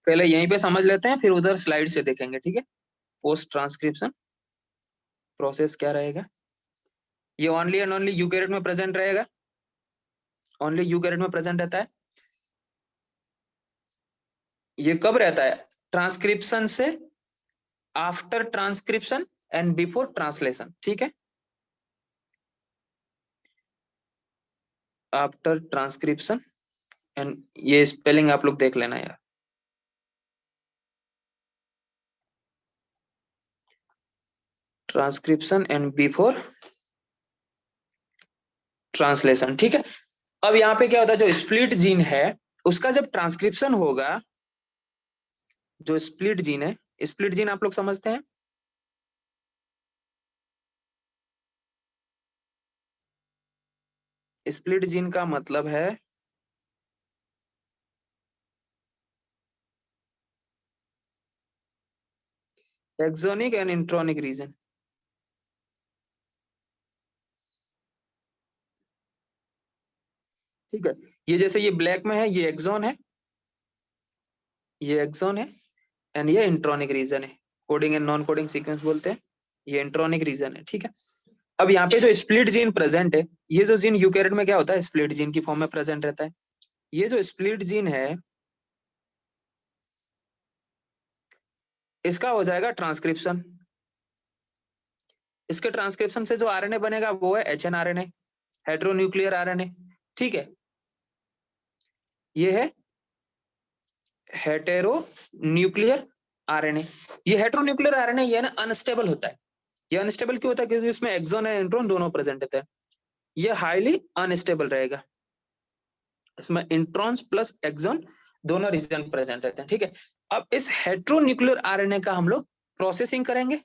[SPEAKER 1] पहले यहीं पे समझ लेते हैं फिर उधर स्लाइड से देखेंगे, ठीक है। पोस्ट ट्रांसक्रिप्शन प्रोसेस क्या रहेगा? ये ओनली एंड ओनली यूकैरियोट में प्रेजेंट रहेगा, ओनली यूकैरियोट में प्रेजेंट रहता है। ये कब रहता है? ट्रांसक्रिप्शन से after transcription and before translation, ठीक है। आफ्टर ट्रांसक्रिप्शन एंड ये स्पेलिंग आप लोग देख लेना यार। ट्रांसक्रिप्शन एंड बिफोर ट्रांसलेशन, ठीक है। अब यहाँ पे क्या होता है? जो स्प्लिट जीन है उसका जब ट्रांसक्रिप्शन होगा, जो स्प्लिट जीन है, स्प्लिट जीन आप लोग समझते हैं? स्प्लिट जीन का मतलब है एक्सोनिक एंड इंट्रोनिक रीजन, ठीक है। ये जैसे ये ब्लैक में है, ये एक्सोन है, ये एक्सोन है एंड ये इंट्रोनिक रीजन है। Coding and non coding sequence बोलते हैं, ये इंट्रोनिक रीजन है, ठीक है। अब यहाँ पे जो स्प्लिट जीन प्रेजेंट है, ये जो जीन यूकैरियोट में क्या होता है? स्प्लिट जीन की फॉर्म में प्रेजेंट रहता है। ये जो स्प्लिट जीन है इसका हो जाएगा ट्रांसक्रिप्शन। इसके ट्रांसक्रिप्शन से जो आरएनए बनेगा वो है एचएनआरएनए, हेटेरोन्यूक्लियर आरएनए, ठीक है, ये है हेटेरो न्यूक्लियर आरएनए। ये हेटेरोन्यूक्लियर आरएनए ये ना अनस्टेबल होता है। ये अनस्टेबल क्यों होता है? क्योंकि इसमें एक्सॉन और इंट्रॉन दोनों प्रेजेंट होते हैं। ये हाईली अनस्टेबल रहेगा, इसमें इंट्रॉन्स प्लस एक्सॉन दोनों रीजन प्रेजेंट रहते हैं। ठीक है, अब इस हेटेरोन्यूक्लियर आरएनए का हम लोग प्रोसेसिंग करेंगे,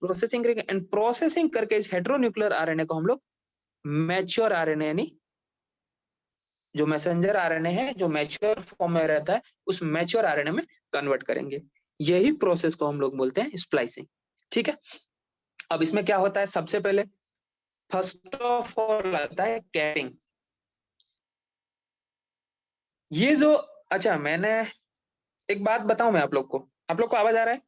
[SPEAKER 1] एंड प्रोसेसिंग करके इस हेटेरोन्यूक्लियर आरएनए को हम लोग मैच्योर आरएनए यानी जो मैसेंजर आरएनए है जो मैच्योर फॉर्म में रहता है उस मैच्योर आरएनए में कन्वर्ट करेंगे। यही प्रोसेस को हम लोग बोलते हैं स्प्लाइसिंग। ठीक है, अब इसमें क्या होता है, सबसे पहले फर्स्ट ऑफ ऑल आता है कैपिंग। ये जो अच्छा मैंने एक बात बताऊं मैं आप लोग को आवाज आ रहा है?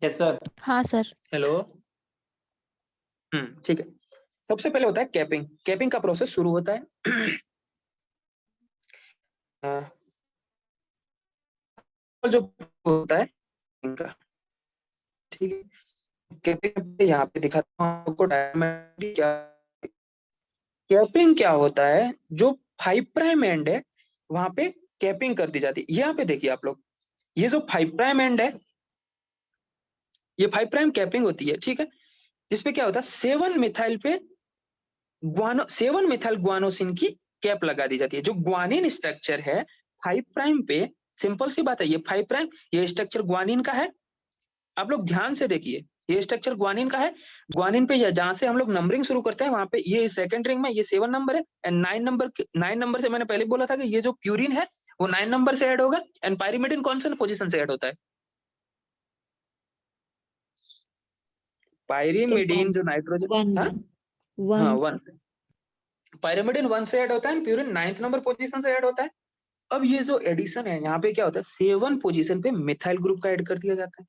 [SPEAKER 4] Yes sir.
[SPEAKER 3] हाँ सर।
[SPEAKER 1] हेलो, ठीक है। सबसे पहले होता है कैपिंग। कैपिंग का प्रोसेस शुरू होता है जो होता है इनका, ठीक है। कैपिंग यहाँ पे दिखाता हूँ आपको डायमेंशन क्या। कैपिंग क्या होता है, जो 5 प्राइम एंड है वहां पे कैपिंग कर दी जाती है। यहाँ पे देखिए आप लोग, ये जो 5 प्राइम एंड है ये 5 प्राइम कैपिंग होती है, ठीक है। जिसपे क्या होता है 7 मिथाइल पे 7 मिथाइल ग्वानोसिन की कैप लगा दी जाती है। जो ग्वानिन स्ट्रक्चर है 5 प्राइम पे, सिंपल सी बात है, ये 5 प्राइम ये स्ट्रक्चर ग्वानिन का है। आप लोग ध्यान से देखिए, ये स्ट्रक्चर ग्वानिन का है। ग्वानिन पे जहां से हम लोग नंबरिंग शुरू करते हैं वहां पे ये सेकंड रिंग में ये 7 नंबर है, एंड 9 नंबर से मैंने पहले बोला था कि ये जो प्यूरिन है वो 9 नंबर से ऐड होगा, एंड पाइरिमिडिन कौन सा पोजीशन से ऐड होता है? पाइरिमिडिन जो नाइट्रोजन, हाँ 1 से, पाइरिमिडिन 1 से ऐड होता है, प्यूरिन 9th नंबर पोजीशन से ऐड होता है। अब ये जो एडिशन है यहाँ पे क्या होता है 7 पोजीशन पे मिथाइल ग्रुप का ऐड कर दिया जाता है,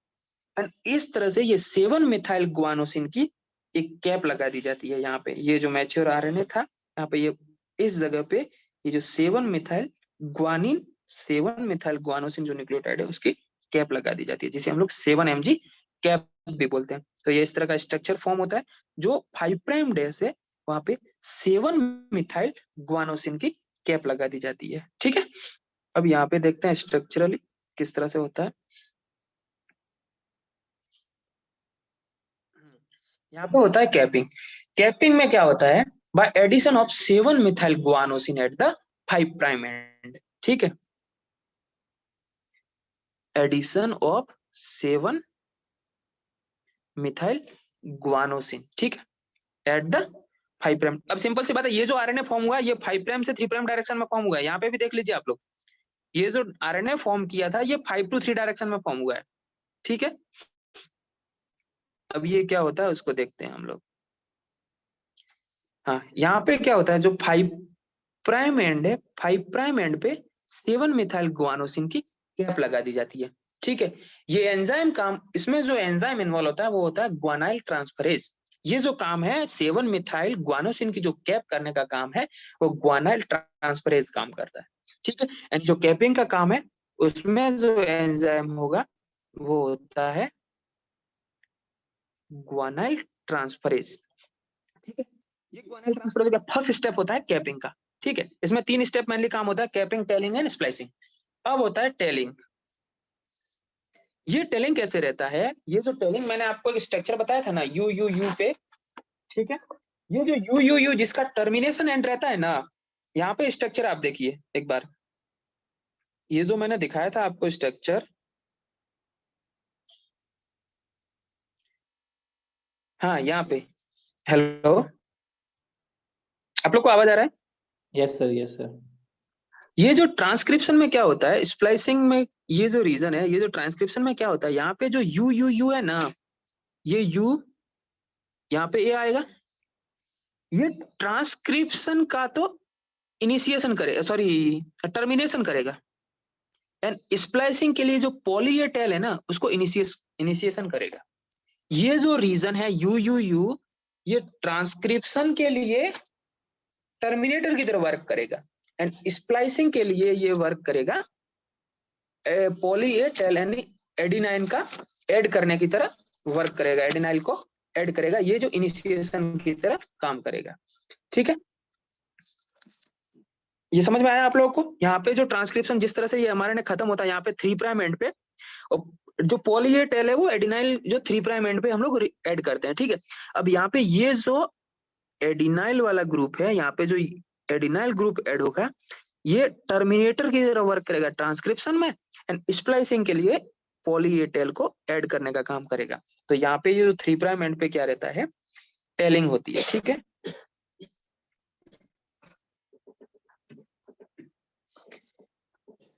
[SPEAKER 1] एंड इस तरह से ये 7 मिथाइल ग्वानोसिन की एक कैप लगा दी जाती है। यहाँ पे ये जो मैच्योर आरएनए था यहाँ पे ये इस जगह पे ये जो 7 मिथाइल ग्वानिन 7 मिथाइल ग्वानोसिन जो न्यूक्लियोटाइड है उसकी कैप लगा दी जाती है, जिसे हम लोग 7mg कैप भी बोलते हैं। तो ये इस तरह का स्ट्रक्चर फॉर्म होता है जो 5 प्राइम डे से वहां पे 7 मिथाइल ग्वानोसिन की कैप लगा दी जाती है। ठीक है, अब यहाँ पे देखते हैं स्ट्रक्चरली किस तरह से होता है। यहाँ पे होता है कैपिंग। कैपिंग में क्या होता है, by addition of 7 methyl guanosine at the 5 prime end. ठीक है, एडिशन ऑफ 7 मिथाइल ग्वानोसिन, ठीक है, एट द 5 प्राइम। अब सिंपल सी बात है, ये जो आरएनए फॉर्म हुआ ये 5 प्राइम से 3 प्राइम डायरेक्शन में फॉर्म हुआ है। यहाँ पे भी देख लीजिए आप लोग, ये जो आरएनए फॉर्म किया था ये 5 to 3 डायरेक्शन में फॉर्म हुआ है। ठीक है, अब ये क्या होता है उसको देखते हैं हम लोग। हाँ, यहाँ पे क्या होता है, जो 5 प्राइम एंड है 5 प्राइम एंड पे 7 मिथाइल ग्वानोसिन की कैप लगा दी जाती है। ठीक है, ये एंजाइम काम, इसमें जो एंजाइम इन्वॉल्व होता है वो होता है ग्वानाइल ट्रांसफरेज। ये जो काम है 7 मिथाइल ग्वानोसिन की जो कैप करने का काम है वो ग्वानाइल ट्रांसफरेज काम करता है। ठीक है, एंड जो कैपिंग का काम है उसमें जो एंजाइम होगा वो होता है ग्वानाइल ट्रांसफरेज। ठीक है, ये ग्वानाइल ट्रांसफरेज का फर्स्ट स्टेप होता है कैपिंग का। ठीक है, इसमें 3 स्टेप मेनली काम होता है, कैपिंग, टेलिंग एंड स्प्लाइसिंग। अब होता है टेलिंग। ये टेलिंग कैसे रहता है, ये जो टेलिंग मैंने आपको एक स्ट्रक्चर बताया था ना यू यू यू पे, ठीक है, ये जो यू यू यू जिसका टर्मिनेशन एंड रहता है ना, यहाँ पे स्ट्रक्चर आप देखिए एक बार, ये जो मैंने दिखाया था आपको स्ट्रक्चर, हाँ यहाँ पे, हेलो आप लोग को आवाज आ रहा है?
[SPEAKER 4] Yes sir, yes sir.
[SPEAKER 1] ये जो ट्रांसक्रिप्शन में क्या होता है, स्प्लाइसिंग में ये जो रीजन है, ये जो ट्रांसक्रिप्शन में क्या होता है, यहाँ पे जो यू यू यू है ना, ये यू यहाँ पे ए आएगा, ये ट्रांसक्रिप्शन का तो इनिशिएशन करेगा, सॉरी टर्मिनेशन करेगा, एंड स्प्लाइसिंग के लिए जो पॉली ए टेल है ना उसको इनिशिएशन करेगा। ये जो रीजन है यू यू यू, ये ट्रांसक्रिप्शन के लिए टर्मिनेटर की तरह वर्क करेगा, एंड स्प्लाइसिंग के लिए ये वर्क करेगा पॉली ए टेल यानी एडिनाइन का ऐड करने की तरह वर्क करेगा, एडिनाइल को ऐड करेगा, ये जो इनिशिएशन की तरह काम करेगा। ठीक है, ये समझ में आया आप लोगों को? यहाँ पे जो ट्रांसक्रिप्शन जिस तरह से ये mRNA खत्म होता है यहाँ पे 3' एंड पे, और जो पॉली ए टेल है वो एडिनाइल जो 3' एंड पे हम लोग ऐड करते हैं। ठीक है, अब यहाँ पे ये जो एडिनाइल वाला ग्रुप है, यहाँ पे जो एडिनाइल ग्रुप ऐड होगा, ये टर्मिनेटर की तरह वर्क करेगा ट्रांसक्रिप्शन में, एंड स्प्लाइसिंग के लिए पॉली ए टेल को ऐड करने का काम करेगा। तो यहाँ पे ये जो 3' एंड पे क्या रहता है, टेलिंग होती है। ठीक है,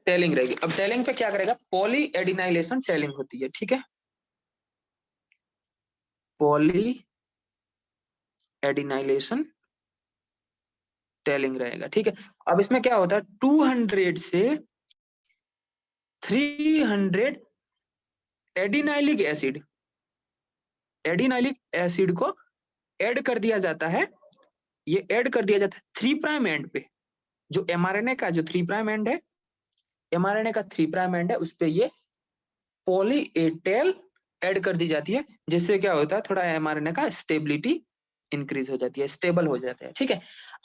[SPEAKER 1] टेलिंग रहेगी। अब टेलिंग पे क्या करेगा, पॉली एडिनाइलेशन टेलिंग होती है। ठीक है, पॉली एडिनाइलेशन टेलिंग रहेगा। ठीक है, अब इसमें क्या होता है, 200 से 300 एडिनाइलिक एसिड, एडिनाइलिक एसिड को ऐड कर दिया जाता है। ये ऐड कर दिया जाता है 3' एंड पे, जो mRNA का जो 3' एंड है, mRNA का 3' एंड है, उस पे ये पॉली ए टेल ऐड कर दी जाती है, जिससे क्या होता है, थोड़ा mRNA का स्टेबिलिटी इंक्रीज हो जाती है, स्टेबल हो जाता है। ठीक है,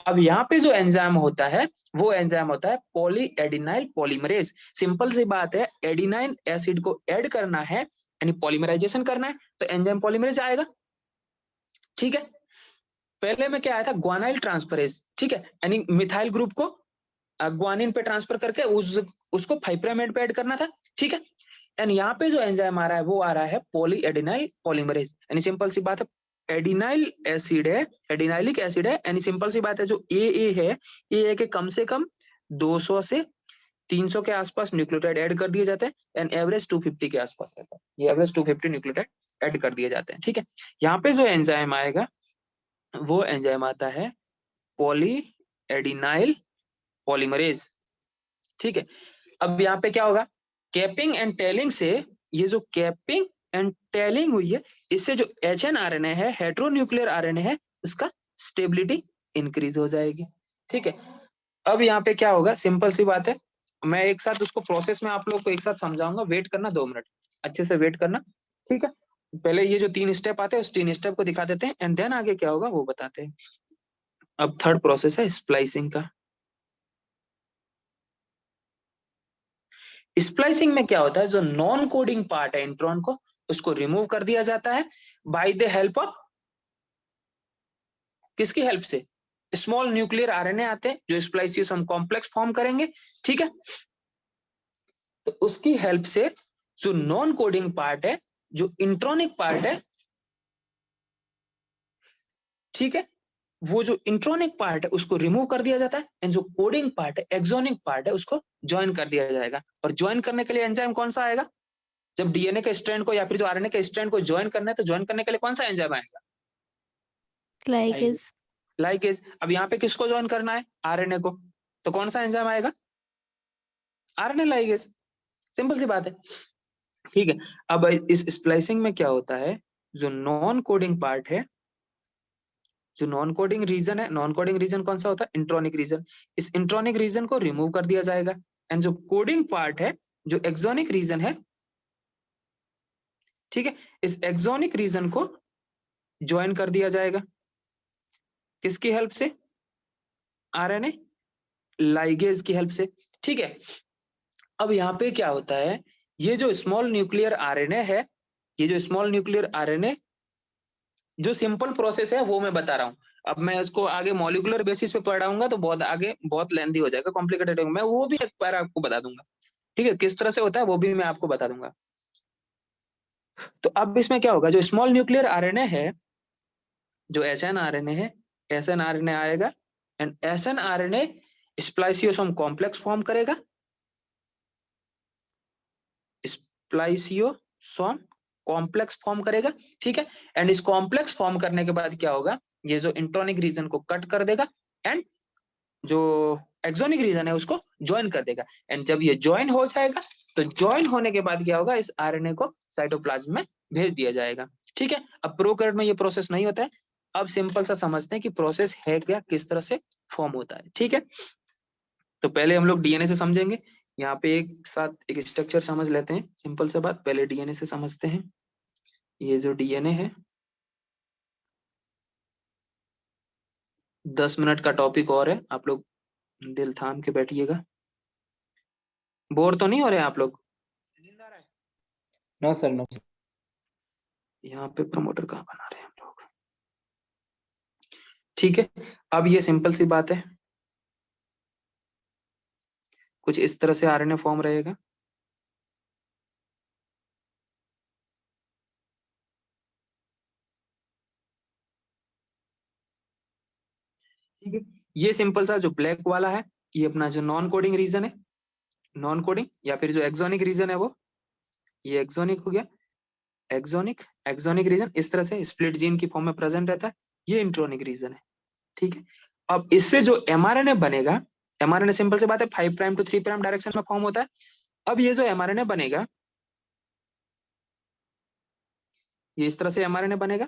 [SPEAKER 1] अब यहाँ पे जो एंजाइम होता है वो एंजाइम होता है पॉली एडिनाइल पॉलीमरेज। सिंपल सी बात है, एडिनाइन एसिड को ऐड करना है यानी पॉलीमराइजेशन करना है, तो एंजाइम पॉलीमरेज आएगा। ठीक है, पहले में क्या आया था, ग्वानाइल ट्रांसफरेज। ठीक है, यानी मिथाइल ग्रुप को ग्वानिन पे ट्रांसफर करके उसको 5' एंड पे ऐड करना था। ठीक है, एंड यहाँ पे जो एंजाइम आ रहा है वो आ रहा है पॉली एडिनाइल पॉलीमरेज। यानी सिंपल सी बात है, एडिनाइल एसिड है, एडिनाइलिक एसिड है, यानी सिंपल सी बात है, जो ए है, ए के कम से कम 200 से 300 के आसपास न्यूक्लियोटाइड ऐड कर दिए जाते हैं, एंड एवरेज 250 के आसपास रहता है, ये एवरेज 250 न्यूक्लियोटाइड ऐड कर दिए जाते हैं। ठीक है, यहाँ पे जो एंजाइम आएगा वो एंजाइम आता है पॉली एडिनाइल पॉलीमरेज। ठीक है, अब यहाँ पे क्या होगा, कैपिंग एंड टेलिंग से, ये जो कैपिंग एंड टेलिंग हुई है, इससे जो HNRNA है, हेटेरोन्यूक्लियर RNA है, उसका स्टेबिलिटी इंक्रीज हो जाएगी। ठीक है, अब यहाँ पे क्या होगा, सिंपल सी बात है, मैं एक साथ उसको प्रोसेस में आप लोग को एक साथ समझाऊंगा, वेट करना 2 मिनट, अच्छे से वेट करना। ठीक है, पहले ये जो 3 स्टेप आते हैं उस 3 स्टेप को दिखा देते हैं, एंड देन आगे क्या होगा वो बताते हैं। अब थर्ड प्रोसेस है स्प्लाइसिंग का। स्प्लाइसिंग में क्या होता है, जो नॉन कोडिंग पार्ट है इंट्रॉन को, उसको रिमूव कर दिया जाता है बाय द हेल्प ऑफ, किसकी हेल्प से, स्मॉल न्यूक्लियर आरएनए आते हैं जो स्प्लाइसियोसोम कॉम्प्लेक्स फॉर्म करेंगे। ठीक है, तो उसकी हेल्प से जो नॉन कोडिंग पार्ट है, जो इंट्रोनिक पार्ट है, ठीक है, वो जो इंट्रोनिक पार्ट है उसको रिमूव कर दिया जाता है, एंड जो कोडिंग पार्ट है, एक्सोनिक पार्ट है, उसको ज्वाइन कर दिया जाएगा। और ज्वाइन करने के लिए एंजाइम कौन सा आएगा, जब डीएनए के स्ट्रैंड को या फिर जो आरएनए के स्ट्रैंड को ज्वाइन करना है, तो ज्वाइन करने के लिए कौन सा एंजाइम आएगा,
[SPEAKER 3] लाइगेज।
[SPEAKER 1] लाइगेज। अब यहाँ पे किसको ज्वाइन करना है, आरएनए को, तो कौन सा एंजाइम आएगा, आरएनए लाइगेज। सिंपल सी बात है। ठीक है, अब इस स्प्लाइसिंग में क्या होता है, जो नॉन कोडिंग पार्ट है, जो नॉन कोडिंग रीजन है, नॉन कोडिंग रीजन कौन सा होता है, इंट्रोनिक रीजन, इस इंट्रोनिक रीजन को रिमूव कर दिया जाएगा, एंड जो कोडिंग पार्ट है, जो एक्सोनिक रीजन है, ठीक है, इस एक्सोनिक रीजन को ज्वाइन कर दिया जाएगा, किसकी हेल्प से, आरएनए लाइगेज की हेल्प से। ठीक है, अब यहाँ पे क्या होता है, ये जो स्मॉल न्यूक्लियर आरएनए है, ये जो स्मॉल न्यूक्लियर आरएनए, जो सिंपल प्रोसेस है वो मैं बता रहा हूँ। अब मैं इसको आगे मॉलिक्यूलर बेसिस पे पढ़ाऊंगा तो बहुत आगे बहुत लेंथी हो जाएगा, कॉम्प्लिकेटेड होगा, मैं वो भी एक बार आपको बता दूंगा। ठीक है, किस तरह से होता है वो भी मैं आपको बता दूंगा। तो अब इसमें क्या होगा, जो स्मॉल न्यूक्लियर आरएनए है, जो SNRNA है, SNRNA आएगा, and SNRNA spliceosome complex form करेगा, स्प्लाइसियोसोम कॉम्प्लेक्स फॉर्म करेगा। ठीक है, एंड इस कॉम्प्लेक्स फॉर्म करने के बाद क्या होगा, ये जो इंट्रोनिक रीजन को कट कर देगा, एंड जो एक्सोनिक रीजन है उसको ज्वाइन कर देगा, एंड जब ये ज्वाइन हो जाएगा, तो ज्वाइन होने के बाद क्या होगा, इस आरएनए को साइटोप्लाज्म में भेज दिया जाएगा। ठीक है, अब प्रोकैरियोट में ये प्रोसेस नहीं होता है। अब सिंपल सा समझते हैं कि प्रोसेस है क्या, किस तरह से फॉर्म होता है। ठीक है, तो पहले हम लोग डीएनए से समझेंगे, यहाँ पे एक साथ एक स्ट्रक्चर समझ लेते हैं। सिंपल सा बात, पहले डीएनए से समझते हैं। ये जो डीएनए है, 10 मिनट का टॉपिक और है, आप लोग दिल थाम के बैठिएगा। बोर तो नहीं हो रहे आप लोग? नींद आ रहा है?
[SPEAKER 4] No sir, no sir.
[SPEAKER 1] यहाँ पे प्रमोटर कहाँ बना रहे हैं हम लोग? ठीक है, अब ये सिंपल सी बात है, कुछ इस तरह से आरएनए फॉर्म रहेगा। ठीक है, ये सिंपल सा जो ब्लैक वाला है, ये अपना जो नॉन कोडिंग रीजन है, नॉन कोडिंग या फिर जो एक्सोनिक रीजन है वो, ये एक्सोनिक हो गया। एक्सोनिक, एक्सोनिक रीजन इस तरह से स्प्लिट जीन की फॉर्म में प्रेजेंट रहता है, ये इंट्रोनिक रीजन है। ठीक है, अब इससे जो एमआरएनए बनेगा, एमआरएनए सिंपल सी बात है 5 प्राइम टू 3 प्राइम डायरेक्शन में फॉर्म होता है। अब ये जो एमआरएनए बनेगा, ये इस तरह से एमआरएनए बनेगा,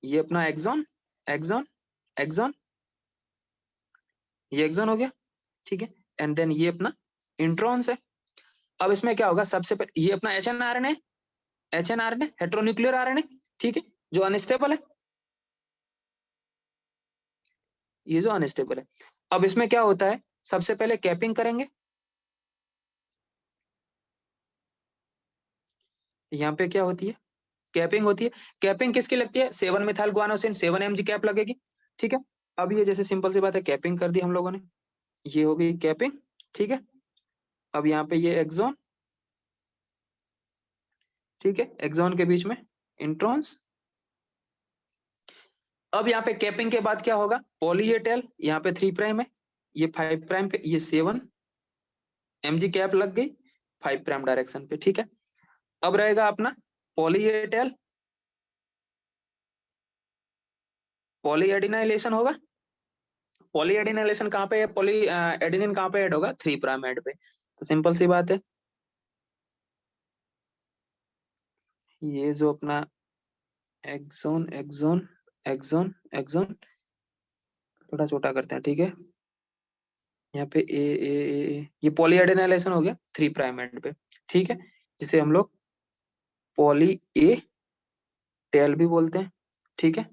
[SPEAKER 1] ये अपना एक्सॉन, एक्सॉन, एक्सॉन, ये एक्सॉन हो गया। ठीक है, एंड देन ये अपना इंट्रॉन्स है। अब इसमें क्या होगा, सबसे पहले ये अपना एचएनआरएनए, एचएनआरएनए हेटेरोन्यूक्लियर आरएनए, ठीक है, जो अनस्टेबल है, ये जो अनस्टेबल है। अब इसमें क्या होता है, सबसे पहले कैपिंग करेंगे, यहाँ पे क्या होती है, कैपिंग होती है। कैपिंग किसकी लगती है, 7 मिथाइल गुआनोसिन 7 mg कैप लगेगी। ठीक है, अब ये जैसे सिंपल सी बात है, कैपिंग कर दी हम लोगों ने, ये हो गई कैपिंग। ठीक है, अब यहाँ पे ये एक्सॉन, ठीक है, एक्सॉन के बीच में इंट्रॉन्स। अब यहाँ पे कैपिंग के बाद क्या होगा, पॉली ए टेल, यहाँ पे 3 प्राइम है, ये 5 प्राइम पे, ये 7 mg कैप लग गई 5 प्राइम डायरेक्शन पे। ठीक है, अब रहेगा अपना poly A tail, polyadenylation होगा। पॉली एडिनाइलेशन कहाँ पे है, पॉली एडिनिन कहाँ पे ऐड होगा, 3 प्राइम एड पे। तो सिंपल सी बात है, ये जो अपना एक्सोन, एक्सोन, एक्सोन, एक्सोन, थोड़ा छोटा करते हैं। ठीक है, यहाँ पे ए, ये पॉली एडिनाइलेशन हो गया 3 प्राइम एंड पे। ठीक है, जिसे हम लोग पॉली ए टेल भी बोलते हैं। ठीक है,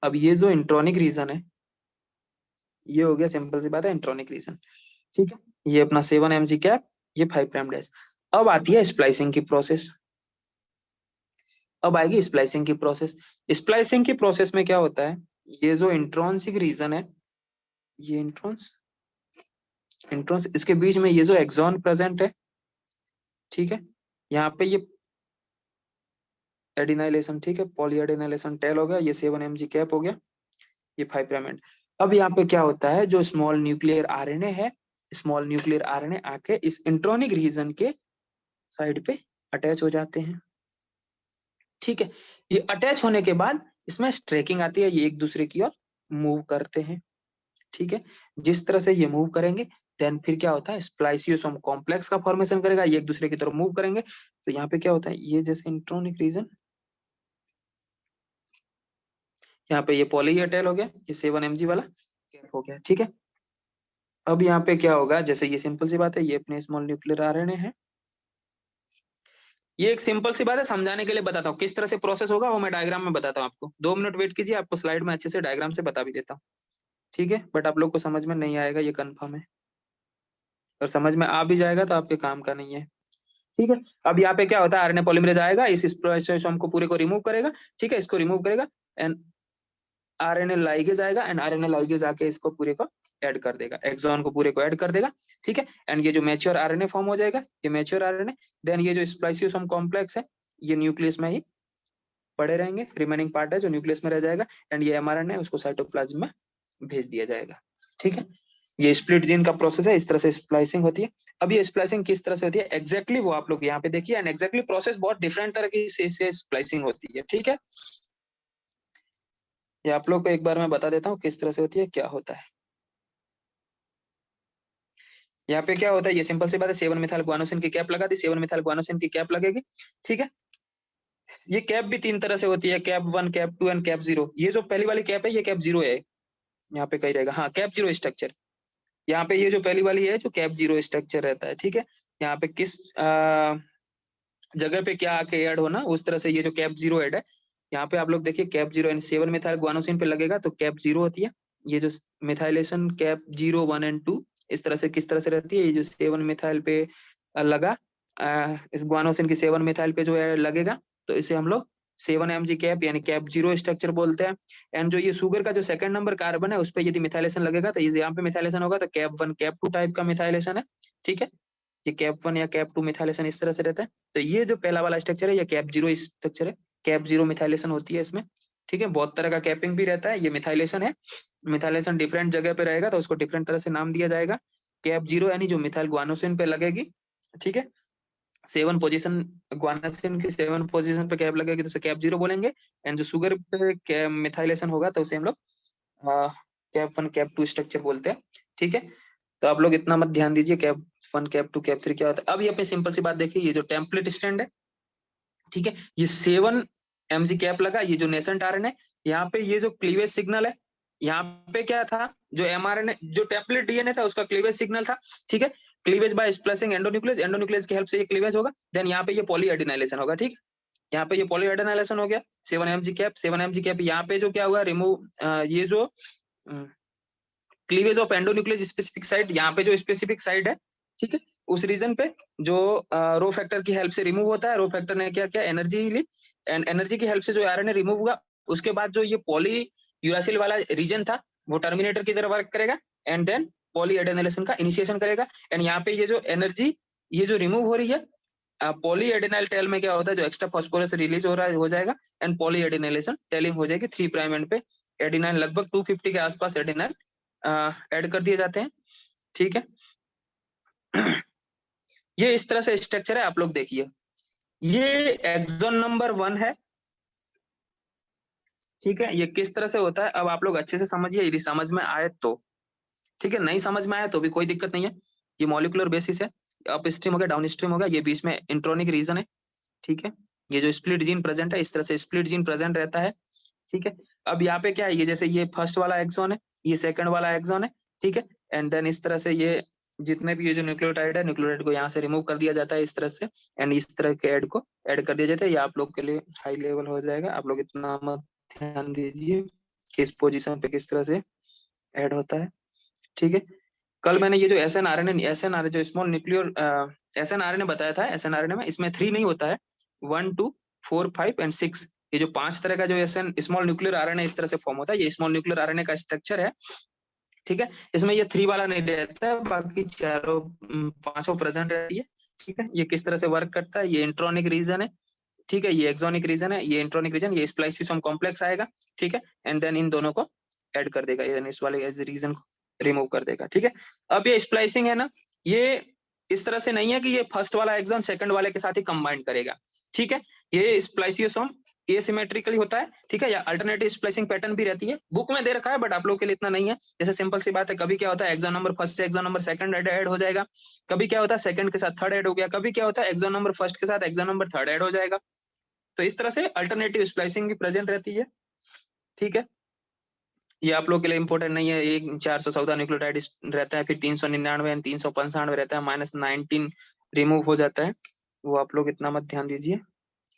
[SPEAKER 1] अब ये जो इंट्रोनिक रीजन है, ये हो गया सिंपल सी बात है इंट्रोनिक रीजन। ठीक है, ये अपना 7 mg कैप, ये 5 प्राइम डैश। अब आती है स्प्लाइसिंग की प्रोसेस, अब आएगी स्प्लाइसिंग की प्रोसेस। स्प्लाइसिंग की प्रोसेस में क्या होता है, ये जो इंट्रोंसिक रीजन है, ये इंट्रोन्स, इंट्रोन्स, इसके बीच में ये जो एक्सॉन प्रेजेंट है, ठीक है, यहाँ पे ये एडिनाइलेशन, ठीक है, पॉली एडिनाइलेशन टेल हो गया, ये 7 mg कैप हो गया, ये 5 प्राइम एंड। अब यहाँ पे क्या होता है, जो स्मॉल न्यूक्लियर आरएनए है, स्मॉल न्यूक्लियर आरएनए आके इस इंट्रोनिक रीजन के साइड पे अटैच हो जाते हैं। ठीक है, ये अटैच होने के बाद इसमें स्ट्रेकिंग आती है, ये एक दूसरे की ओर मूव करते हैं। ठीक है, जिस तरह से ये मूव करेंगे, देन फिर क्या होता है, स्प्लाइसियोसोम कॉम्प्लेक्स का फॉर्मेशन करेगा, ये एक दूसरे की तरफ मूव करेंगे। तो यहाँ पे क्या होता है, ये जैसे इंट्रोनिक रीजन, यहाँ पे ये पॉली अटैल हो गया, ये 7 mg वाला कैप हो गया। ठीक है, अब यहाँ पे क्या होगा, जैसे ये सिंपल सी बात है, ये अपने स्मॉल न्यूक्लियर आरएनए है। ये एक सिंपल सी बात है, समझाने के लिए बताता हूँ किस तरह से प्रोसेस होगा, वो मैं डायग्राम में बताता हूँ आपको। 2 मिनट वेट कीजिए, आपको स्लाइड में अच्छे से डायग्राम से बता भी देता हूँ। ठीक है, बट आप लोग को समझ में नहीं आएगा, ये कंफर्म है, और समझ में आ भी जाएगा तो आपके काम का नहीं है। ठीक है, अब यहाँ पे क्या होता है, आरएनए पॉलीमरेज आएगा, इस स्प्लाइसोसोम को पूरे को रिमूव करेगा। ठीक है, इसको रिमूव करेगा, एंड आरएनए लाइगेज आएगा, एंड आरएनए लाइगेज आके इसको पूरे को ऐड कर देगा, एक्सॉन को पूरे को ऐड कर देगा। ठीक है, एंड ये जो मैच्योर आरएनए फॉर्म हो जाएगा, ये मैच्योर आरएनए, देन ये जो स्प्लाइसियोसोम कॉम्प्लेक्स है, ये न्यूक्लियस में ही पड़े रहेंगे, रिमेनिंग पार्ट है जो न्यूक्लियस में रह जाएगा, एंड ये एमआरएनए उसको साइटोप्लाज्म में भेज दिया जाएगा। ठीक है, ये स्प्लिट जीन का प्रोसेस है, इस तरह से स्प्लाइसिंग होती है। अब ये स्प्लाइसिंग किस तरह से होती है एग्जैक्टली वो आप लोग यहाँ पे देखिए, एंड एग्जैक्टली प्रोसेस बहुत डिफरेंट तरह की से स्प्लाइसिंग होती है। ठीक है, ये आप लोग को एक बार मैं बता देता हूँ किस तरह से होती है, क्या होता है। यहाँ पे क्या होता है, ये सिंपल सी बात है, 7 मिथाइल गुआनोसिन की कैप लगा दी, 7 मिथाइल गुआनोसिन की कैप लगेगी। ठीक है, ये कैप भी 3 तरह से होती है, कैप 1, कैप 2 एंड कैप 0। ये जो पहली वाली कैप है, ये कैप 0 है, यहाँ पे कहीं रहेगा, हाँ कैप 0 स्ट्रक्चर। यहाँ पे ये जो पहली वाली है, जो कैप 0 स्ट्रक्चर रहता है। ठीक है, यहाँ पे किस जगह पे क्या आके ऐड होना, उस तरह से ये जो कैप 0 ऐड है, यहाँ पे आप लोग देखिए कैप 0 एंड 7 मिथाइल गुआनोसिन पे लगेगा तो कैप 0 होती है। ये जो मिथाइलेशन कैप 0, 1 एंड 2 इस तरह से किस तरह से रहती है, ये जो 7 मिथाइल पे लगा इस गुआनोसिन की 7 मिथाइल पे जो है लगेगा तो इसे हम लोग 7 mg कैप यानी कैप 0 स्ट्रक्चर बोलते हैं। एंड जो ये शुगर का जो सेकंड नंबर कार्बन है उस पर यदि मिथाइलेशन लगेगा तो यहाँ पे मिथाइलेशन होगा तो कैप 1 कैप 2 टाइप का मिथाइलेशन है। ठीक है, ये कैप 1 या कैप 2 मिथाइलेशन इस तरह से रहता है। तो ये जो पहला वाला स्ट्रक्चर है ये कैप 0 स्ट्रक्चर है, कैप 0 मिथाइलेशन होती है इसमें। ठीक है, बहुत तरह का कैपिंग भी रहता है, ये मिथाइलेशन है। मिथाइलेशन डिफरेंट जगह पे रहेगा तो उसको डिफरेंट तरह से नाम दिया जाएगा। कैप 0 यानी जो मिथाइल गुआनोसिन पे लगेगी। ठीक है, 7 पोजीशन गुआनोसिन की 7 पोजीशन पे कैप लगेगी तो उसे कैप 0 बोलेंगे। एंड जो शुगर पे मिथाइलेशन होगा तो उसे हम लोग कैप 1 कैप 2 स्ट्रक्चर बोलते हैं। ठीक है, तो आप लोग इतना मत ध्यान दीजिए कैप 1 कैप 2 कैप 3 क्या होता है। अब ये अपनी सिंपल सी बात देखिए, ये जो टेम्पलेट स्टैंड है, ठीक है, ये 7 mg कैप लगा, ये जो नेसेंट आरएनए, यहाँ पे ये जो क्लीवेज सिग्नल है, यहाँ पे क्या था, जो mRNA जो टेम्पलेट डीएनए था उसका क्लीवेज सिग्नल था। ठीक है, cleavage by splicing endonuclease, endonuclease की हेल्प से ये क्लीवेज होगा। देन यहाँ पे ये पॉलीएडिनाइलेशन होगा। ठीक, यहाँ पे ये पॉलीएडिनाइलेशन हो गया 7 mg कैप। 7 mg कैप यहाँ पे जो क्या हुआ, रिमूव ये जो cleavage of endonuclease specific site, यहाँ पे जो स्पेसिफिक साइट है, ठीक है, उस रीजन पे जो रो फैक्टर की हेल्प से रिमूव होता है। रो फैक्टर ने क्या किया, एनर्जी ली, एंड एनर्जी की हेल्प से जो आरएनए रिमूव हुआ, उसके बाद जो ये पॉली यूरासिल वाला रीजन था वो टर्मिनेटर की तरह वर्क करेगा एंड देन पॉली एडेनाइलेशन का इनिशिएशन करेगा। एंड यहाँ पे ये जो एनर्जी ये जो रिमूव हो रही है, पॉली एडेनाइल टेल में क्या होता है, जो एक्स्ट्रा फास्फोरस रिलीज हो रहा है हो जाएगा एंड पॉली एडेनाइलेशन टेलिंग हो जाएगी 3 प्राइम एंड पे। एडेनाइल लगभग 250 के आसपास एडेनाइल ऐड कर दिए जाते हैं। ठीक है, ये इस तरह से स्ट्रक्चर है, आप लोग देखिए, ये एक्सॉन नंबर 1 है। ठीक है, ये किस तरह से होता है अब आप लोग अच्छे से समझिए, यदि समझ में आए तो ठीक है, नहीं समझ में आए तो भी कोई दिक्कत नहीं है। ये मॉलिक्यूलर बेसिस है, अप स्ट्रीम हो गया डाउन स्ट्रीम हो गया, ये बीच में इंट्रोनिक रीजन है। ठीक है, ये जो स्प्लिट जीन प्रेजेंट है, इस तरह से स्प्लिट जीन प्रेजेंट रहता है। ठीक है, अब यहाँ पे क्या है, ये जैसे ये फर्स्ट वाला एक्सॉन है, ये सेकंड वाला एक्सॉन है। ठीक है, एंड देन इस तरह से ये जितने भी ये जो न्यूक्लियोटाइड है, न्यूक्लियोटाइड को यहाँ से रिमूव कर दिया जाता है इस तरह से, एंड इस तरह के ऐड को ऐड कर दिया जाता है। ये आप लोग के लिए हाई लेवल हो जाएगा, आप लोग इतना मत ध्यान दीजिए किस पोजीशन पे किस तरह से ऐड होता है। ठीक है, कल मैंने ये जो एसएनआरएनए जो स्मॉल न्यूक्लियर एसएनआरएनए बताया था, एसएनआरएनए में इसमें 3 नहीं होता है, 1, 2, 4, 5 एंड 6, ये जो 5 तरह का जो एसएन स्मॉल न्यूक्लियर आरएनए इस तरह से फॉर्म होता है, ये स्मॉल न्यूक्लियर आरएनए का स्ट्रक्चर है। ठीक है, इसमें ये 3 वाला नहीं रहता है, बाकी चारों 5 प्रेजेंट रहती है। ठीक है, ये किस तरह से वर्क करता है, ये इंट्रोनिक रीजन है। ठीक है, ये एक्सोनिक रीजन है, ये इंट्रोनिक रीजन, ये स्प्लाइसिसोम कॉम्प्लेक्स आएगा। ठीक है, एंड देन इन दोनों को ऐड कर देगा, यानी इस वाले रीजन को रिमूव कर देगा। ठीक है, अब ये स्प्लाइसिंग है ना, ये इस तरह से नहीं है कि ये फर्स्ट वाला एक्सॉन सेकंड वाले के साथ ही कंबाइन करेगा। ठीक है, ये स्प्लाइसियोसोम एसिमेट्रिकली होता है। ठीक है, या अल्टरनेटिव स्प्लाइसिंग पैटर्न भी रहती है, बुक में दे रखा है बट आप लोग के लिए इतना नहीं है। जैसे सिंपल सी बात है, कभी क्या होता है एक्सॉन नंबर फर्स्ट से एक्सॉन नंबर सेकंड ऐड हो जाएगा, कभी क्या होता है सेकंड के साथ थर्ड ऐड हो गया, कभी क्या होता है एक्सॉन नंबर फर्स्ट के साथ एक्सॉन नंबर थर्ड ऐड हो जाएगा। तो इस तरह से अल्टरनेटिव स्प्लाइसिंग भी प्रेजेंट रहती है। ठीक है, ये आप लोग के लिए इंपॉर्टेंट नहीं है। एक 414 न्यूक्लियोटाइड रहता है, फिर 399 एंड 395 रहता है, -19 रिमूव हो जाता है, वो आप लोग इतना मत ध्यान दीजिए।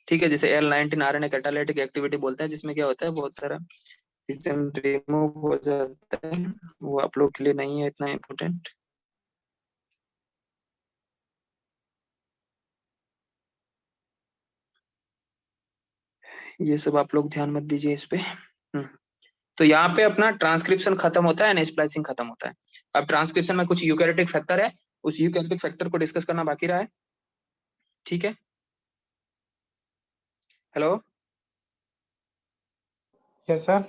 [SPEAKER 1] ठीक है, जिसे L19 आरएनए कैटालिटिक एक्टिविटी बोलते हैं, जिसमें क्या होता है बहुत सारा रिमूव हो जाता है, वो आप लोग के लिए नहीं है इतना इम्पोर्टेंट। ये सब आप लोग ध्यान मत दीजिए इस पे। तो यहाँ पे अपना ट्रांसक्रिप्शन खत्म होता है, स्प्लाइसिंग खत्म होता है। अब ट्रांसक्रिप्शन में कुछ यूकैरियोटिक फैक्टर है, उस यूकैरियोटिक फैक्टर को डिस्कस करना बाकी रहा है। ठीक है, हेलो,
[SPEAKER 2] यस सर।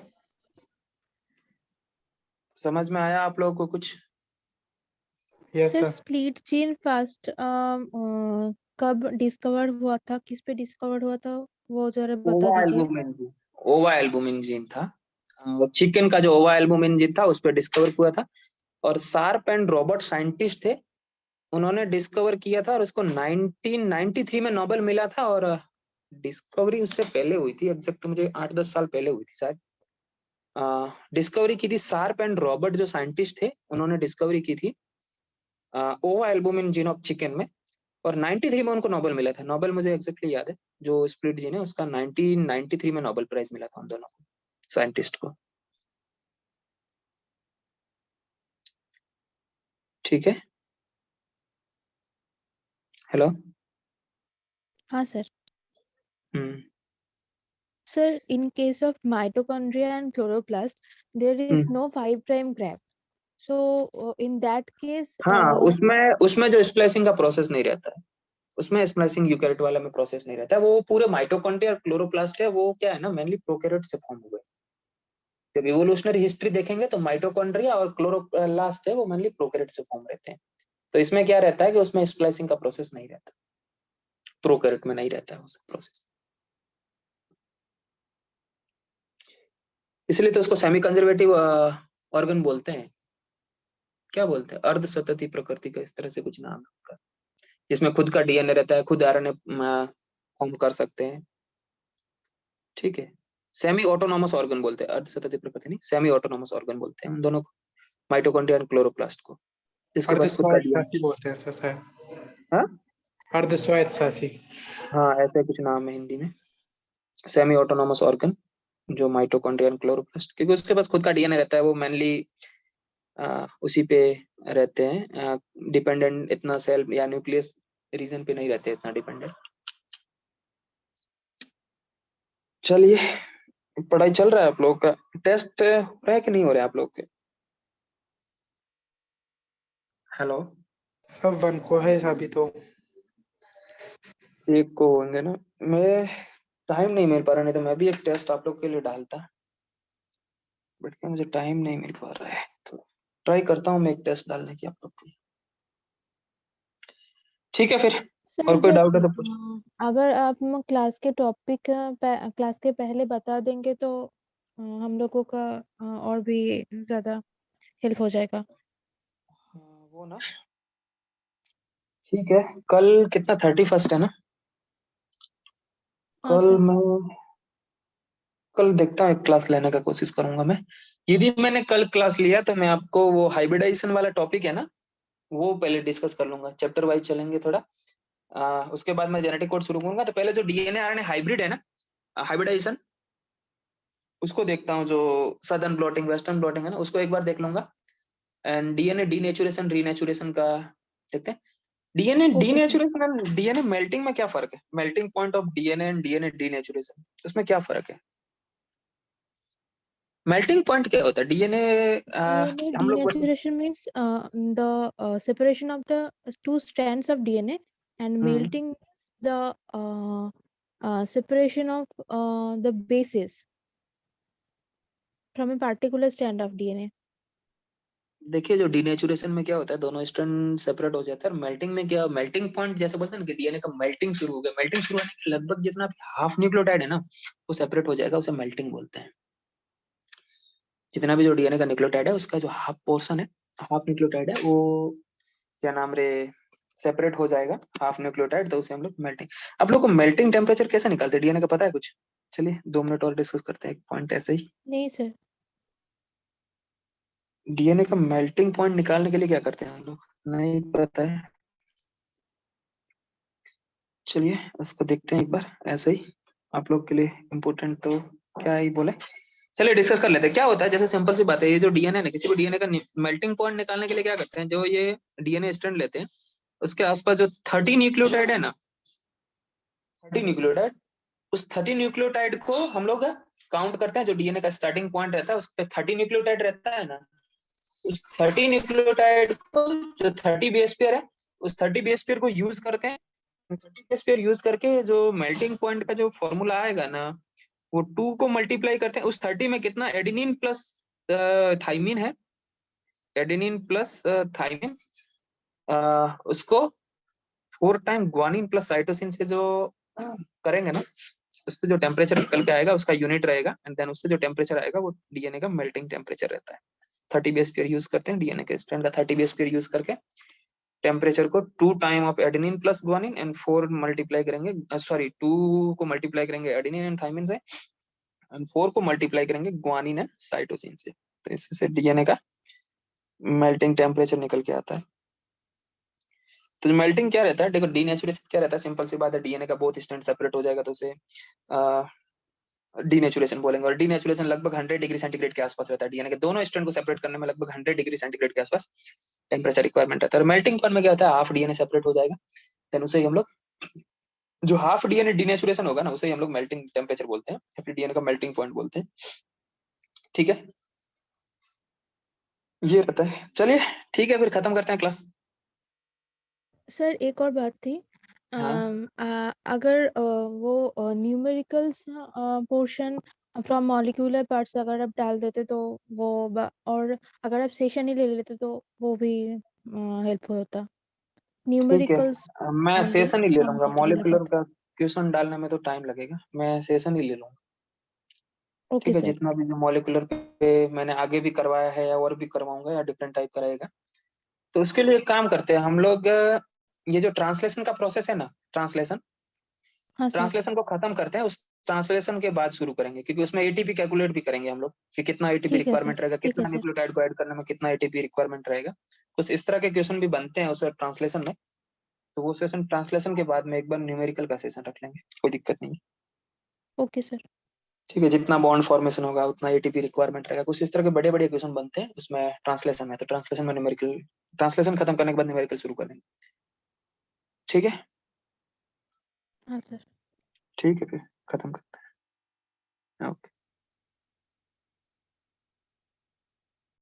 [SPEAKER 1] समझ में आया आप लोगों को कुछ?
[SPEAKER 2] Yes
[SPEAKER 3] sir
[SPEAKER 2] sir.
[SPEAKER 3] Split gene first कब डिस्कवर हुआ था, किस पे डिस्कवर हुआ था, वो जरा बता दीजिए।
[SPEAKER 1] ओवा एल्बुमिन जीन था, चिकन का जो ओवा एल्बुमिन जीन था उस पर डिस्कवर हुआ था, और शार्प एंड रॉबर्ट साइंटिस्ट थे, उन्होंने डिस्कवर किया था, और उसको 1993 में नोबेल मिला था, और डिस्कवरी उससे पहले हुई थी, एग्जैक्ट मुझे 8-10 साल पहले हुई थी शायद। डिस्कवरी की थी शार्प एंड रॉबर्ट जो साइंटिस्ट थे, उन्होंने डिस्कवरी की थी ओवा एल्बुमिन जीन ऑफ चिकन में, और 93 में उनको नोबेल मिला था। नोबेल मुझे एग्जैक्टली याद है, जो स्प्लिट जीन है उसका 1993 में नोबेल प्राइज मिला था उन दोनों को, साइंटिस्ट को। ठीक है, हेलो।
[SPEAKER 3] हाँ sir.
[SPEAKER 1] Hmm
[SPEAKER 3] Sir, in case of mitochondria and chloroplast, there is no 5 prime gap. So, in that case,
[SPEAKER 1] हाँ, उसमें जो स्प्लाइसिंग का प्रोसेस नहीं रहता है, उसमें स्प्लाइसिंग यूकैरियोट वाला में प्रोसेस नहीं रहता है। वो पूरे माइटोकॉन्ड्रिया और क्लोरोप्लास्ट है, वो क्या है ना, मेनली प्रोकैरियोट से फॉर्म हुए। जब इवोल्यूशनरी हिस्ट्री देखेंगे तो माइटोकॉन्ड्रिया और क्लोरोप्लास्ट है वो मेनली प्रोकैरियोट से फॉर्म रहते हैं। तो इसमें क्या रहता है कि उसमें स्प्लाइसिंग का प्रोसेस नहीं रहता, प्रोकैरियोट में नहीं रहता है उसका प्रोसेस। इसलिए तो उसको सेमी कंजर्वेटिव ऑर्गन बोलते हैं। क्या बोलते हैं, अर्ध सतती प्रकृति का, इस तरह से कुछ नाम है उसका। इसमें खुद का डीएनए रहता है, खुद आरएनए फॉर्म कर सकते हैं। ठीक है, सेमी ऑटोनॉमस ऑर्गन बोलते हैं, अर्ध सतती प्रकृति नहीं, सेमी ऑटोनॉमस ऑर्गन बोलते हैं उन दोनों को, माइटोकॉन्ड्रिया और क्लोरोप्लास्ट को, जिसके पास खुद का डीएनए।
[SPEAKER 2] अर्धस्वायत्त बोलते हैं सर।
[SPEAKER 1] हाँ
[SPEAKER 2] अर्धस्वायत्त।
[SPEAKER 1] हाँ, ऐसे कुछ नाम है हिंदी में, सेमी ऑटोनॉमस ऑर्गन जो माइटोकॉन्ड्रिया और क्लोरोप्लास्ट, क्योंकि उसके पास खुद का डीएनए रहता है, वो मेनली उसी पे रहते हैं, डिपेंडेंट इतना सेल या न्यूक्लियस रीजन पे नहीं रहते इतना डिपेंडेंट। चलिए, पढ़ाई चल रहा है आप लोग का, टेस्ट हो रहा है कि नहीं हो रहा है आप लोग के? हेलो,
[SPEAKER 2] सब 1 को है अभी तो।
[SPEAKER 1] एक को होंगे ना, मैं टाइम नहीं मिल पा रहा, नहीं तो मैं भी एक टेस्ट आप लोग के लिए डालता, बट क्या मुझे टाइम नहीं मिल पा रहा है, तो ट्राई करता हूँ मैं एक टेस्ट डालने की आप लोग के लिए। ठीक है फिर,
[SPEAKER 3] सर
[SPEAKER 1] और कोई
[SPEAKER 3] जब
[SPEAKER 1] डाउट है तो पूछ।
[SPEAKER 3] अगर आप क्लास के टॉपिक क्लास के पहले बता देंगे तो हम लोगों का और भी ज्यादा हेल्प हो जाएगा।
[SPEAKER 1] वो ना, ठीक है, कल कितना 31 है ना?
[SPEAKER 3] हाँ
[SPEAKER 1] कल
[SPEAKER 3] सर।
[SPEAKER 1] मैं कल देखता हूँ एक क्लास लेने का कोशिश करूंगा मैं। यदि मैंने कल क्लास लिया तो मैं आपको वो हाइब्रिडाइजेशन वाला टॉपिक है ना, वो पहले डिस्कस कर लूंगा, चैप्टर वाइज चलेंगे थोड़ा। उसके बाद मैं जेनेटिक कोड शुरू करूंगा, तो पहले जो डीएनए आरएनए हाइब्रिड है ना, हाइब्रिडाइजेशन, उसको देखता हूँ, जो सदर्न ब्लॉटिंग वेस्टर्न ब्लॉटिंग है ना, उसको एक बार देख लूंगा। एंड डीएनए डीनेचुरेशन रीनेचुरेशन का देखते हैं। DNA
[SPEAKER 3] okay sir.
[SPEAKER 1] डीनेचुरेशन और डीएनए मेल्टिंग में क्या फर्क है, melting point of DNA and DNA denaturation, उसमें क्या फर्क है? मेल्टिंग पॉइंट क्या होता है डीएनए?
[SPEAKER 3] DNA
[SPEAKER 1] हम लोग
[SPEAKER 3] denaturation means the separation of the two strands of DNA, and
[SPEAKER 1] hmm,
[SPEAKER 3] melting means the separation of the bases from a particular strand of DNA.
[SPEAKER 1] देखिए, जो डीनेचुरेशन में क्या होता है, दोनों स्ट्रैंड सेपरेट हो जाता है, और मेल्टिंग में क्या, मेल्टिंग पॉइंट जैसे बोलते हैं ना कि डीएनए का मेल्टिंग शुरू हो गया, मेल्टिंग शुरू होने के लगभग जितना भी हाफ न्यूक्लियोटाइड है ना, वो सेपरेट हो जाएगा, उसे मेल्टिंग बोलते हैं। जितना भी जो डीएनए का न्यूक्लियोटाइड है उसका जो हाफ पोर्शन है, हाफ न्यूक्लियोटाइड है, वो क्या नाम रे, सेपरेट हो जाएगा हाफ न्यूक्लियोटाइड, तो उसे हम लोग मेल्टिंग। आप लोग को मेल्टिंग टेम्परेचर कैसे निकालते हैं डीएनए का, पता है कुछ? चलिए 2 मिनट और डिस्कस करते हैं एक पॉइंट ऐसे ही।
[SPEAKER 3] नहीं सर।
[SPEAKER 1] डीएनए का मेल्टिंग पॉइंट निकालने के लिए क्या करते हैं हम लोग, नहीं पता है? चलिए इसको देखते हैं एक बार ऐसे ही, आप लोग के लिए इम्पोर्टेंट तो क्या ही बोले। चलिए डिस्कस कर लेते हैं क्या होता है। जैसे सिंपल सी बात है, ये जो डीएनए ना, किसी भी डीएनए का मेल्टिंग पॉइंट निकालने के लिए क्या करते हैं, जो ये डीएनए स्ट्रैंड लेते हैं उसके आसपास जो 30 न्यूक्लियोटाइड है ना, 30 न्यूक्लियोटाइड, उस 30 न्यूक्लियोटाइड को हम लोग काउंट करते हैं। जो डीएनए का स्टार्टिंग पॉइंट रहता है उस पे 30 न्यूक्लियोटाइड रहता है ना, उस 30 न्यूक्लियोटाइड को, जो 30 बेस पेयर है, उस 30 बेस पेयर को यूज करते हैं। 30 बेस पेयर यूज करके जो मेल्टिंग पॉइंट का जो फॉर्मूला आएगा ना, वो 2 को मल्टीप्लाई करते हैं। उस 30 में कितना एडेनिन प्लस थाइमिन है, एडेनिन प्लस थाइमिन, उसको 4 टाइम ग्वानिन प्लस साइटोसिन से जो करेंगे ना, उससे जो टेम्परेचर निकल के आएगा उसका यूनिट रहेगा, एंड देन उससे जो टेम्परेचर आएगा वो डीएनए का मेल्टिंग टेम्परेचर रहता है। 30 बेस पेयर यूज करते हैं डीएनए के स्ट्रैंड का, 30 बेस पेयर यूज करके टेम्परेचर को 2 time of adenine plus guanine and 4 multiply करेंगे, सॉरी 2 को मल्टीप्लाई करेंगे एडेनिन एंड थाइमिन से, एंड 4 को मल्टीप्लाई करेंगे ग्वानिन एंड साइटोसिन से। तो इससे डीएनए का मेल्टिंग टेम्परेचर निकल के आता है। तो मेल्टिंग क्या रहता है, देखो डीनेचुरेशन क्या रहता है, सिंपल सी बात है, डीएनए का बोथ स्ट्रैंड सेपरेट हो जाएगा तो उसे डीनेचुरेशन बोलेंगे। और डीनेचुरेशन लगभग 100 डिग्री सेंटीग्रेड के आसपास रहता है। डीएनए के दोनों स्ट्रैंड को सेपरेट करने में लगभग 100 डिग्री सेंटीग्रेड के आसपास टेम्परेचर रिक्वायरमेंट रहता है। और मेल्टिंग पॉइंट में क्या होता है, हाफ डीएनए सेपरेट हो जाएगा, देन उसे ही हम लोग, जो हाफ डीएनए डीनेचुरेशन होगा ना, उसे ही हम लोग मेल्टिंग टेम्परेचर बोलते हैं, या फिर डीएनए का मेल्टिंग पॉइंट बोलते हैं। ठीक है, ये रहता है। चलिए ठीक है, फिर खत्म करते हैं क्लास।
[SPEAKER 3] सर एक और बात थी,
[SPEAKER 1] हाँ
[SPEAKER 3] अगर वो numericals portion from molecular parts अगर आप डाल देते तो वो और अगर आप सेशन ही ले लेते तो वो भी हेल्प होता।
[SPEAKER 1] ठीक है,
[SPEAKER 3] न्यूमेरिकल्स
[SPEAKER 1] मैं
[SPEAKER 3] ओनली
[SPEAKER 1] सेशन ही ले
[SPEAKER 3] फ्रॉम
[SPEAKER 1] लूंगा,
[SPEAKER 3] पर्टिकुलर
[SPEAKER 1] मॉलिक्यूलर
[SPEAKER 3] टॉपिक।
[SPEAKER 1] का क्वेश्चन डालने में तो टाइम लगेगा, मैं सेशन ही ले लूंगा।
[SPEAKER 3] ओके
[SPEAKER 1] ठीक है,
[SPEAKER 3] सर।
[SPEAKER 1] जितना भी जो मॉलिक्यूलर पे मैंने आगे भी करवाया है या और भी करवाऊंगा या डिफरेंट टाइप का रहेगा, तो उसके लिए एक काम करते हैं हम लोग, ये जो ट्रांसलेशन का प्रोसेस है ना, ट्रांसलेशन
[SPEAKER 3] हाँ सर।
[SPEAKER 1] ट्रांसलेशन को खत्म करते हैं, उस ट्रांसलेशन के बाद शुरू करेंगे, क्योंकि उसमें एटीपी कैलकुलेट भी करेंगे हम लोग कि कितना एटीपी
[SPEAKER 3] ठीक है सर।
[SPEAKER 1] रिक्वायरमेंट रहेगा,
[SPEAKER 3] ठीक है
[SPEAKER 1] कितना
[SPEAKER 3] सर।
[SPEAKER 1] न्यूक्लियोटाइड को ऐड करने में कितना एटीपी रिक्वायरमेंट रहेगा। कुछ इस तरह के क्वेश्चन भी बनते हैं उस ट्रांसलेशन में, तो वो सेशन ट्रांसलेशन के बाद में एक बार न्यूमेरिकल का सेशन रख लेंगे, कोई दिक्कत नहीं है।
[SPEAKER 3] Okay sir.
[SPEAKER 1] ठीक है, जितना बॉन्ड फॉर्मेशन होगा उतना एटीपी रिक्वायरमेंट रहेगा, कुछ इस तरह के बड़े बड़े क्वेश्चन बनते हैं उसमें ट्रांसलेशन में, तो ट्रांसलेशन में न्यूमेरिकल, ट्रांसलेशन खत्म करने के बाद न्यूमेरिकल शुरू कर देंगे। ठीक है,
[SPEAKER 3] हाँ सर।
[SPEAKER 1] ठीक है, फिर खत्म करते हैं। ओके।